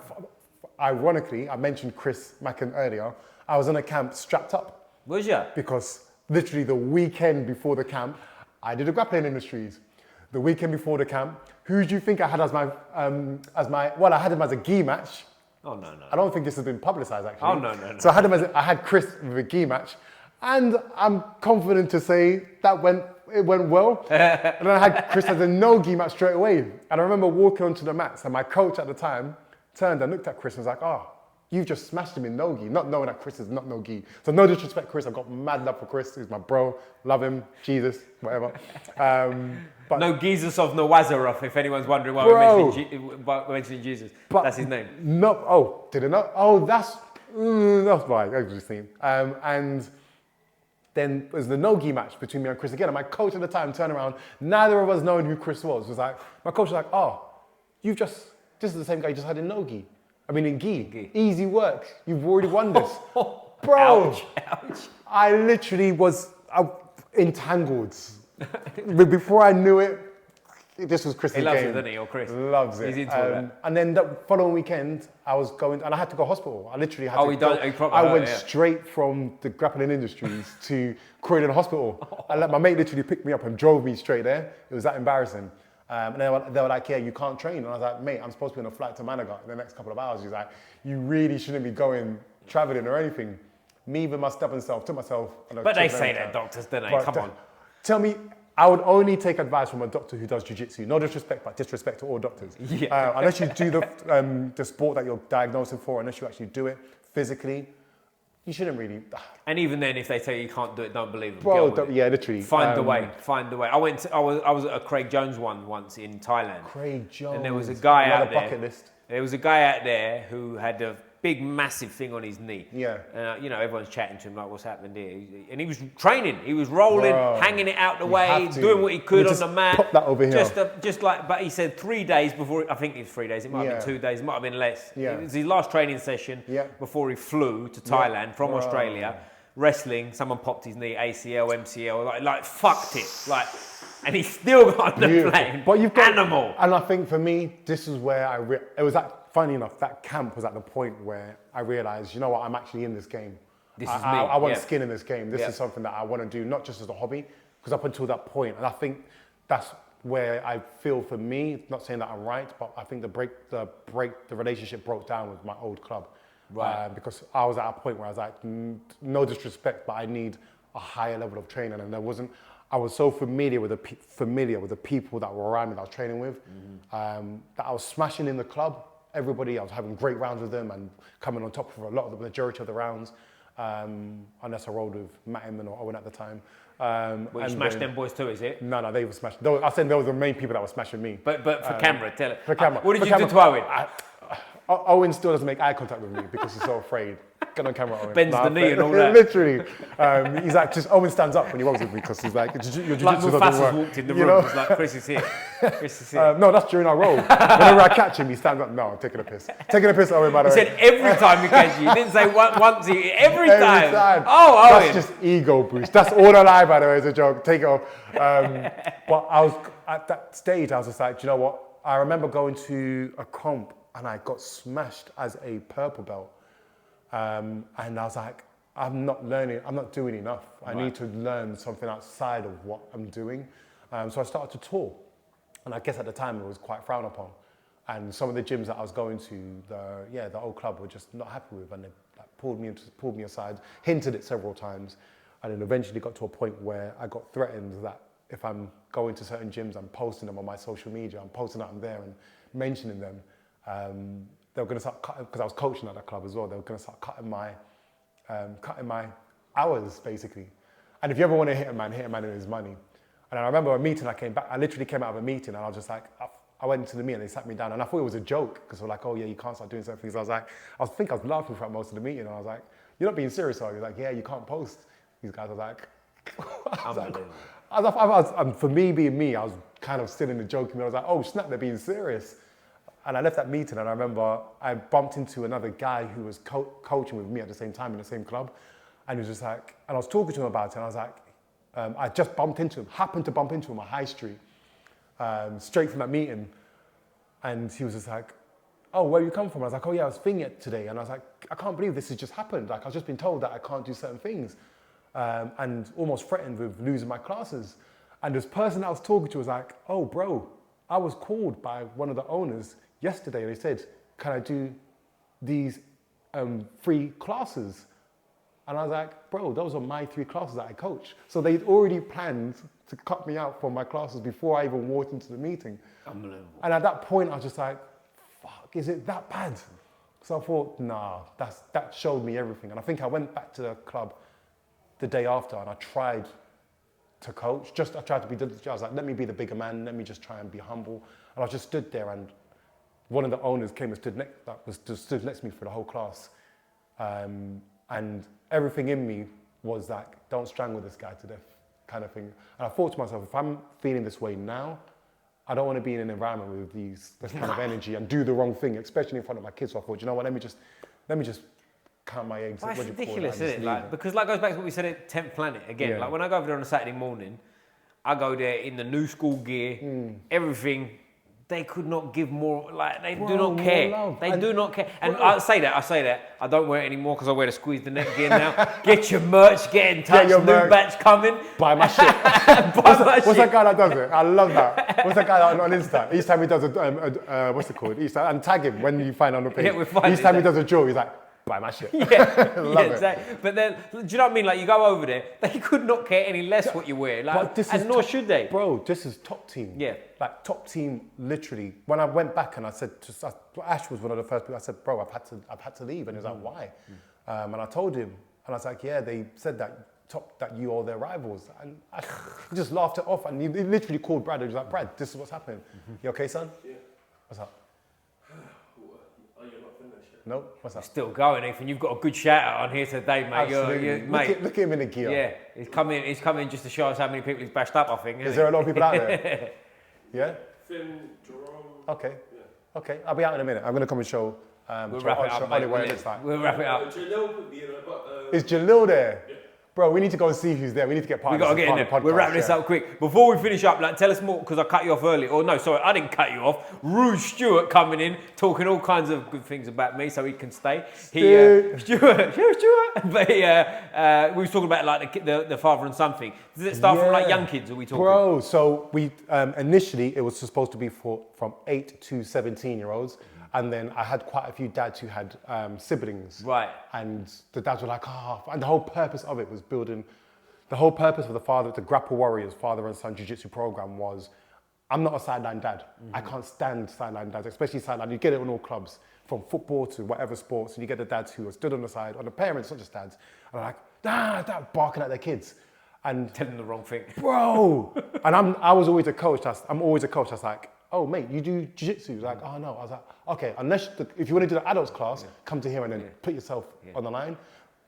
Ironically, I mentioned Chris Macken earlier. I was on a camp strapped up. Was you? Because literally the weekend before the camp, I did a grappling industries. The weekend before the camp, who do you think I had as my, well, I had him as a gi match. Oh, no. I don't think this has been publicized, actually. Oh, no. So I had Chris with a gi match, and I'm confident to say that it went well. And I had Chris as a no gi match straight away. And I remember walking onto the mats, and my coach at the time turned and looked at Chris and was like, you've just smashed him in no gi, not knowing that Chris is not no gi. So no disrespect, Chris. I've got mad love for Chris. He's my bro. Love him. Jesus, whatever. But no Jesus of Nawazarov, if anyone's wondering why we're mentioning Jesus. That's his name. No, did it not? Oh, that's why. I was just thinking. And then there's the no-gi match between me and Chris again. And my coach at the time turned around. Neither of us knowing who Chris was like, my coach was like, this is the same guy you just had in no-gi. I mean, in gi. Easy work. You've already won this. Bro, ouch. I literally was entangled. Before I knew it, this was Chris's game. He loves it, doesn't he, or Chris? Loves it. He's into that. And then the following weekend, I was going, and I had to go to hospital. I literally had to go. I went straight from the grappling industries to Croydon Hospital. My mate literally picked me up and drove me straight there. It was that embarrassing. And they were like, yeah, you can't train. And I was like, mate, I'm supposed to be on a flight to Malaga in the next couple of hours. He's like, you really shouldn't be traveling or anything. Me with my stubborn self, took myself on a But they say that, doctors, don't they? Come on. Tell me I would only take advice from a doctor who does jiu-jitsu. No disrespect, but disrespect to all doctors. Yeah. Unless you do the sport that you're diagnosing for, unless you actually do it physically, you shouldn't really. And even then, if they tell you can't do it, don't believe them. Bro, Get on with it. yeah, literally. Find the way. Find the way. I was at a Craig Jones one once in Thailand. Craig Jones. And there was a guy out there. Bucket list. There was a guy out there who had a big, massive thing on his knee. Yeah. You know, everyone's chatting to him like, what's happened here? And he was training. He was rolling, hanging it out the way, doing what he could on the mat. Pop that over here. Just like, but he said 3 days before, I think it was 3 days. It might have been 2 days. It might have been less. Yeah. It was his last training session before he flew to Thailand from Australia. Wrestling, someone popped his knee, ACL, MCL, like fucked it. Like, and he still got on the plane. But you've got animal. And I think for me, this is where it was like, funny enough, that camp was at the point where I realized, you know what, I'm actually in this game. This is me. I want skin in this game. This is something that I want to do, not just as a hobby, because up until that point, and I think that's where I feel for me, not saying that I'm right, but I think the relationship broke down with my old club. Right. Because I was at a point where I was like, no disrespect, but I need a higher level of training, and I was so familiar with the people that were around me that I was training with, that I was smashing in the club. Everybody, I was having great rounds with them and coming on top for a lot of the majority of the rounds, unless I rolled with Matt Inman or Owen at the time. Well, you smashed them boys too, is it? No, they were smashing. I said they were the main people that were smashing me. But for camera, tell it. For camera. What did you do to Owen? Owen still doesn't make eye contact with me because he's so afraid. Get on camera, Owen. Bends the knee and all that. Literally. He's like, Owen stands up when he rolls with me because he's like, your jiu-jitsu like doesn't Mufasa's work. walked in the room, he's like, Chris is here. Chris is here. No, that's during our roll. Whenever I catch him, he stands up. No, I'm taking a piss. Taking a piss, Owen, by the way. He said every time he catch you. He didn't say once, every time. Oh, Owen. That's just ego boost. That's all a lie, by the way, it's a joke. Take it off. But I was, at that stage, I was just like, do you know what? I remember going to a comp and I got smashed as a purple belt. And I was like, I'm not doing enough. I need to learn something outside of what I'm doing. So I started to tour. And I guess at the time it was quite frowned upon. And some of the gyms that I was going to, the old club were just not happy with. And they pulled me aside, hinted it several times. And then eventually got to a point where I got threatened that if I'm going to certain gyms, I'm posting them on my social media, I'm posting that I'm there and mentioning them. They were going to start cutting, because I was coaching at that club as well, they were going to start cutting my hours, basically. And if you ever want to hit a man in his money. And I remember a meeting, I literally came out of a meeting and I was just like, I went into the meeting and they sat me down and I thought it was a joke because they were like, oh yeah, you can't start doing certain things. I was like, I think I was laughing throughout most of the meeting and I was like, you're not being serious, are you? Like, yeah, you can't post. These guys are like, and for me being me, I was kind of still in the joking. I was like, oh snap, they're being serious. And I left that meeting and I remember I bumped into another guy who was coaching with me at the same time in the same club. And he was just like, and I was talking to him about it and I was like, I just happened to bump into him on High Street, straight from that meeting. And he was just like, oh, where you come from? I was like, oh yeah, I was thinking it today. And I was like, I can't believe this has just happened. Like, I've just been told that I can't do certain things. And almost threatened with losing my classes. And this person I was talking to was like, oh bro, I was called by one of the owners yesterday and they said, can I do these free classes? And I was like, bro, those are my 3 classes that I coach. So they'd already planned to cut me out from my classes before I even walked into the meeting. Unbelievable. And at that point, I was just like, fuck, is it that bad? So I thought, nah, that showed me everything. And I think I went back to the club the day after and I tried to coach. I tried to be, I was like, let me be the bigger man. Let me just try and be humble. And I just stood there and one of the owners came and stood next to me for the whole class. And everything in me was like, don't strangle this guy to death kind of thing. And I thought to myself, if I'm feeling this way now, I don't want to be in an environment with this kind of energy and do the wrong thing, especially in front of my kids. So I thought, you know what, let me just count my eggs. That's ridiculous, isn't it? Like, because like goes back to what we said at 10th Planet again. Yeah. Like when I go over there on a Saturday morning, I go there in the new school gear, everything. They could not give more, like, they do not care. They do not care. And I say that. I don't wear it anymore because I wear the squeeze the neck gear now. Get your merch, get in touch, new batch coming. Buy my shit. What's that guy that does it? I love that. What's that guy on Insta? Each time he does what's it called? And tag him when you find on the page. Yeah, Each time he does a drill, he's like, buy my shit. Yeah, exactly. But then, do you know what I mean? Like, you go over there, they could not care any less what you wear. Like, and nor should they. Bro, this is top team. Yeah. Like, top team, literally. When I went back and I said, Ash was one of the first people, I said, bro, I've had to leave. And he was like, why? And I told him, and I was like, yeah, they said that you are their rivals. And I just laughed it off. And he literally called Brad and he was like, Brad, this is what's happening. You okay, son? Yeah. What's up? Are you not finished yet? No? What's up? Still going, Ethan. You've got a good shout out on here today, mate. Absolutely. Mate. Look at him in the gear. Yeah, he's come in just to show us how many people he's bashed up, I think. Is there a lot of people out there? Yeah? Finn, Jerome. Okay. Yeah. Okay, I'll be out in a minute. I'm going to come and show We'll wrap it up, mate. what it looks like. We'll wrap it up. Jalil could be in it, but... Is Jalil there? Yeah. Bro, we need to go and see who's there. We need to get part We of got to this get in as there. part of the We'll podcast, wrap this yeah. up quick. Before we finish up, like, tell us more, because I cut you off early. Or no, sorry, I didn't cut you off. Rouge Stewart coming in, talking all kinds of good things about me, so he can stay. Stewart. But we was talking about like the father and son thing. Does it start from like young kids? Or are we talking? Bro, so we initially it was supposed to be from 8 to 17-year-olds. And then I had quite a few dads who had siblings. Right. And the dads were like, and the whole purpose of it was building, the whole purpose of the Grapple Warriors father and son jiu-jitsu program was, I'm not a sideline dad. I can't stand sideline dads, especially sideline. You get it on all clubs, from football to whatever sports, and you get the dads who are stood on the side, or the parents, not just dads, and are like, dad, barking at their kids. And Telling the wrong thing. bro, and I was always a coach. I'm always a coach that's like, oh mate, you do jiu-jitsu? He's like, oh no. I was like, okay, if you want to do the adults class, come to here and then put yourself on the line.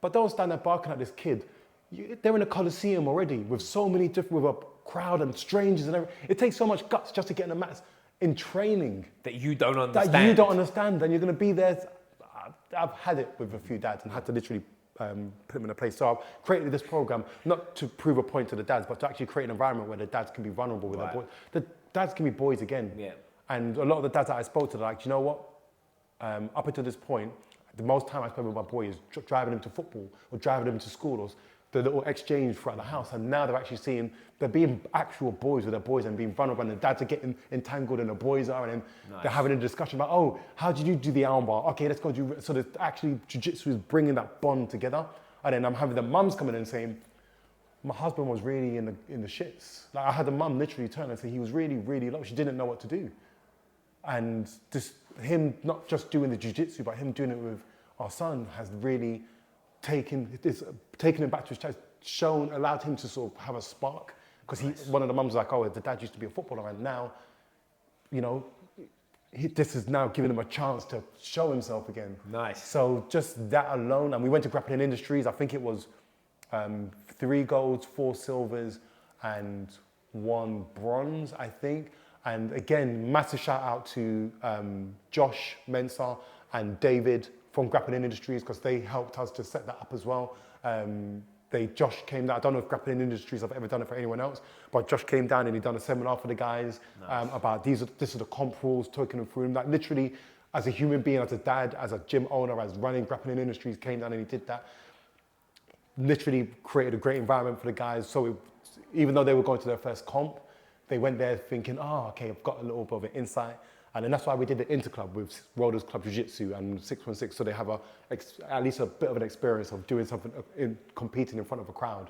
But don't stand there barking at this kid. They're in a coliseum already with so many different, with a crowd and strangers and everything. It takes so much guts just to get in the mats in training. That you don't understand. That you don't understand, and you're going to be there. I've had it with a few dads and had to literally put them in a place. So I've created this program, not to prove a point to the dads, but to actually create an environment where the dads can be vulnerable with their boys. The dads can be boys again. Yeah. And a lot of the dads that I spoke to, they're like, you know what? Up until this point, the most time I spend with my boy is driving him to football or driving him to school or the little exchange throughout the house. And now they're actually seeing, they're being actual boys with their boys and being vulnerable, and the dads are getting entangled and the boys are, and then they're having a discussion about, oh, how did you do the arm bar? Okay, let's go do, so there's actually jiu-jitsu is bringing that bond together. And then I'm having the mums coming in and saying, my husband was really in the shits. Like I had the mum literally turn and say he was really, really low. She didn't know what to do. And just him not just doing the jiu-jitsu, but him doing it with our son has really taken him back to his chest, allowed him to sort of have a spark. Because one of the mums was like, oh, the dad used to be a footballer, and now, you know, this is now giving him a chance to show himself again. Nice. So just that alone, and we went to Grappling Industries. I think it was 3 golds, 4 silvers, and 1 bronze, I think. And again, massive shout out to Josh Mensah and David from Grappling Industries, because they helped us to set that up as well. Josh came down. I don't know if Grappling Industries have ever done it for anyone else, but Josh came down and he done a seminar for the guys about this are the comp rules, talking them through them. Like literally, as a human being, as a dad, as a gym owner, as running Grappling Industries, came down and he did that. Literally created a great environment for the guys. So even though they were going to their first comp, they went there thinking, okay, I've got a little bit of an insight. And then that's why we did the interclub with Rollers Club Jiu-Jitsu and 616, so they have at least a bit of an experience of doing something, competing in front of a crowd.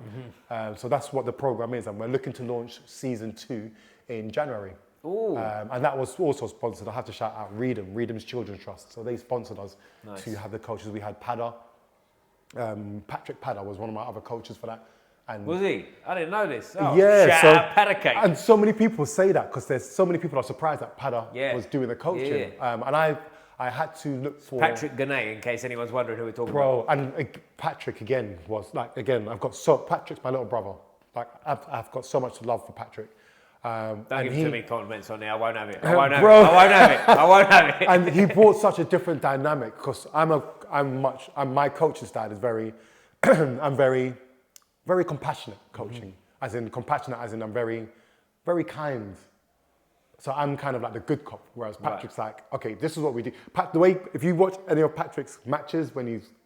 So that's what the program is, and we're looking to launch season 2 in January. And that was also sponsored. I have to shout out Reedham's Children's Trust. So they sponsored us to have the coaches. We had Padder. Patrick Padder was one of my other coaches for that. And was he? I didn't know this. Yeah, shout out Padder Cake. And so many people say that because there's so many people are surprised that Padder was doing the coaching. And I had to look for Patrick Ganay, in case anyone's wondering who we're talking Bro, about. and Patrick again was like, Patrick's my little brother. Like I've got so much love for Patrick. Don't give too many compliments on there. I won't have it. I won't have it. And he brought such a different dynamic because my coaching style is very, I'm very compassionate coaching, as in compassionate, as in I'm very, very kind. So I'm kind of like the good cop, whereas Patrick's like, okay, this is what we do. The way, if you watch any of Patrick's matches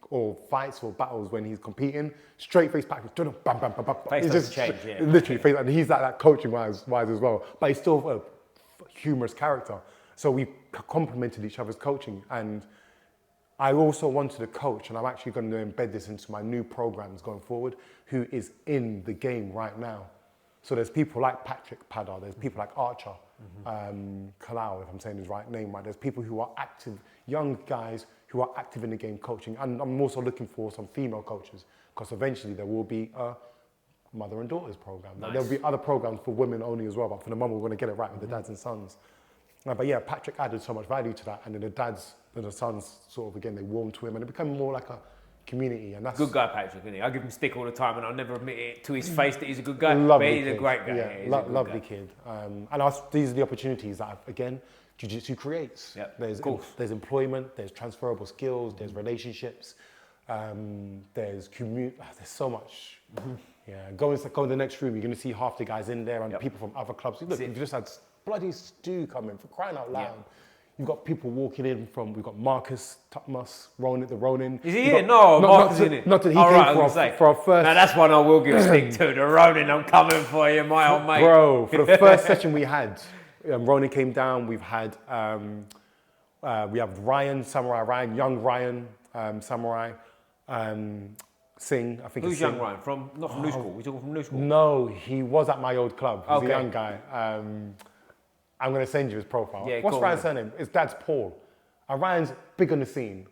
or fights or battles when he's competing, straight face Patrick, bam, bam, bam, bam. Face doesn't change, yeah. Literally, face, and he's like that coaching wise as well. But he's still a humorous character. So we complemented each other's coaching, and I also wanted a coach, and I'm actually going to embed this into my new programs going forward, who is in the game right now. So there's people like Patrick Padar, there's people like Archer, Kalau, if I'm saying his right name right. There's people who are active, young guys who are active in the game coaching. And I'm also looking for some female coaches, because eventually there will be a mother and daughters program. Nice. There'll be other programs for women only as well, but for the moment we're going to get it right with the dads and sons. But yeah, Patrick added so much value to that, and then the dads and the sons sort of, again, they warmed to him, and it became more like a community. And that's good guy, Patrick, isn't he? I give him stick all the time, and I'll never admit it to his face that he's a good guy. Lovely but he's kid. a great guy. Yeah, lovely kid. And these are the opportunities that, again, Jiu Jitsu creates. Yep, there's employment, there's transferable skills, there's relationships, there's there's so much. Yeah, go in the next room, you're going to see half the guys in there and people from other clubs. Look, you've just had bloody Stu coming, for crying out loud. Yeah. You've got people walking in we've got Marcus Tutmus, the Ronin. Is he here? No, Marcus is in it. Not that he came for our first. Now that's one I will give a stick to, the Ronin. I'm coming for you, my old mate. Bro, for the first session we had, Ronin came down. We've had, we have young Ryan, Samurai, Singh, I think. Who's it's young Singh. Ryan? Not from New School. We're talking from New School. No, he was at my old club. He's Okay. a young guy. I'm going to send you his profile. Yeah, What's cool, Ryan's surname? His dad's Paul. Ryan's big on the scene.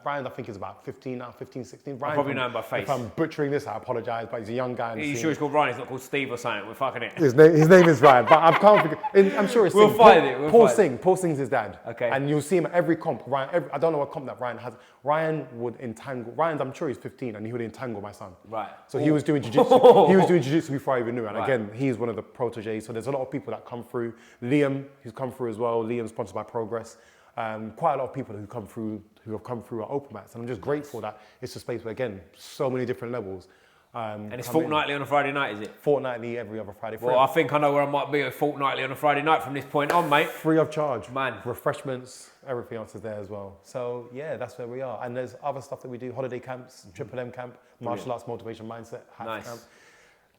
Ryan, I think, is about 15 now, 15, 16. Ryan, I probably know him by face. If I'm butchering this, I apologise, but he's a young guy. Are you sure he's called Ryan? He's not called Steve or something? We're fucking it. His name is Ryan, but I can't forget. I'm sure it's We'll Singh. find it. Paul Singh. Paul Singh's his dad. Okay. And you'll see him at every comp. I don't know what comp that Ryan has. Ryan would entangle. I'm sure he's 15, and he would entangle my son. Right. So he was doing jiu-jitsu. He was doing jiu-jitsu before I even knew. And Right. again, he's one of the proteges. So there's a lot of people that come through. Liam, who's come through as well. Liam's sponsored by Progress. Quite a lot of people who have come through our open mats, and I'm just grateful that it's a space where, again, so many different levels. And it's fortnightly on a Friday night, is it? Fortnightly, every other Friday. Well, I think I know where I might be fortnightly on a Friday night from this point on, mate. Free of charge. Man. Refreshments, everything else is there as well. So yeah, that's where we are. And there's other stuff that we do, holiday camps, Triple M camp, martial arts motivation mindset, HAT camp.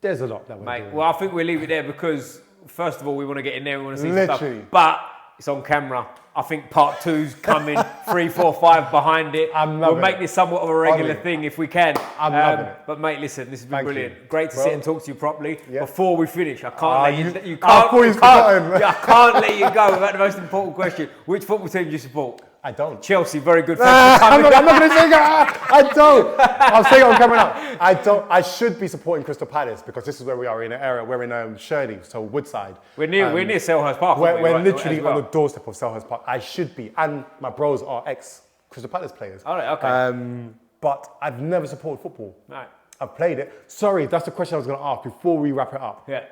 There's a lot that we're doing. Well, I think we'll leave it there because, first of all, we want to get in there, we want to see some Literally. stuff. But it's on camera. I think part 2's coming, 3, 4, 5 behind it. I'm loving We'll make this somewhat of a regular thing if we can. I'm loving it. But mate, listen, this has been Thank brilliant. you. Great to sit and talk to you properly. Yeah. Before we finish, I can't let you I thought he's forgotten. I can't let you go without the most important question. Which football team do you support? I don't. Chelsea, very good. Thank you for I'm coming. not going to say that. I don't. I'll say it on camera now. I don't. I should be supporting Crystal Palace because this is where we are in an area. We're in Shirley, so Woodside. We're near Selhurst Park. We're literally on the doorstep of Selhurst Park. I should be. And my bros are ex-Crystal Palace players. All right, okay. But I've never supported football. Right. I've played it. Sorry, that's the question I was going to ask before we wrap it up. Yeah.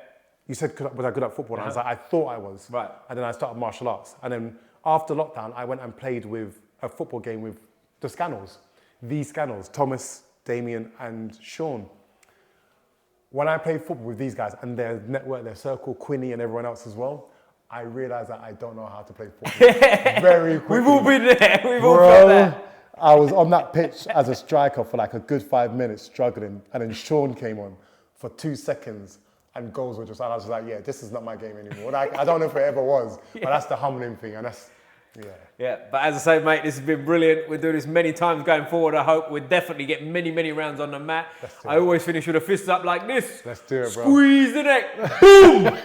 You said, was I good at football? And I was like, I thought I was. Right. And then I started martial arts. And then after lockdown, I went and played with a football game with the Scannels, Thomas, Damien, and Sean. When I played football with these guys and their network, their circle, Quinny and everyone else as well, I realised that I don't know how to play football. Very quickly. We've all been there. We've all felt that. I was on that pitch as a striker for like a good 5 minutes struggling, and then Sean came on for 2 seconds and goals were just, I was like, yeah, this is not my game anymore. Like, I don't know if it ever was, but that's the humbling thing, and that's, yeah. Yeah, but as I say, mate, this has been brilliant. We're doing this many times going forward. I hope we'll definitely get many, many rounds on the mat. I always finish with a fist up like this. Let's do it, bro. Squeeze the neck. Boom!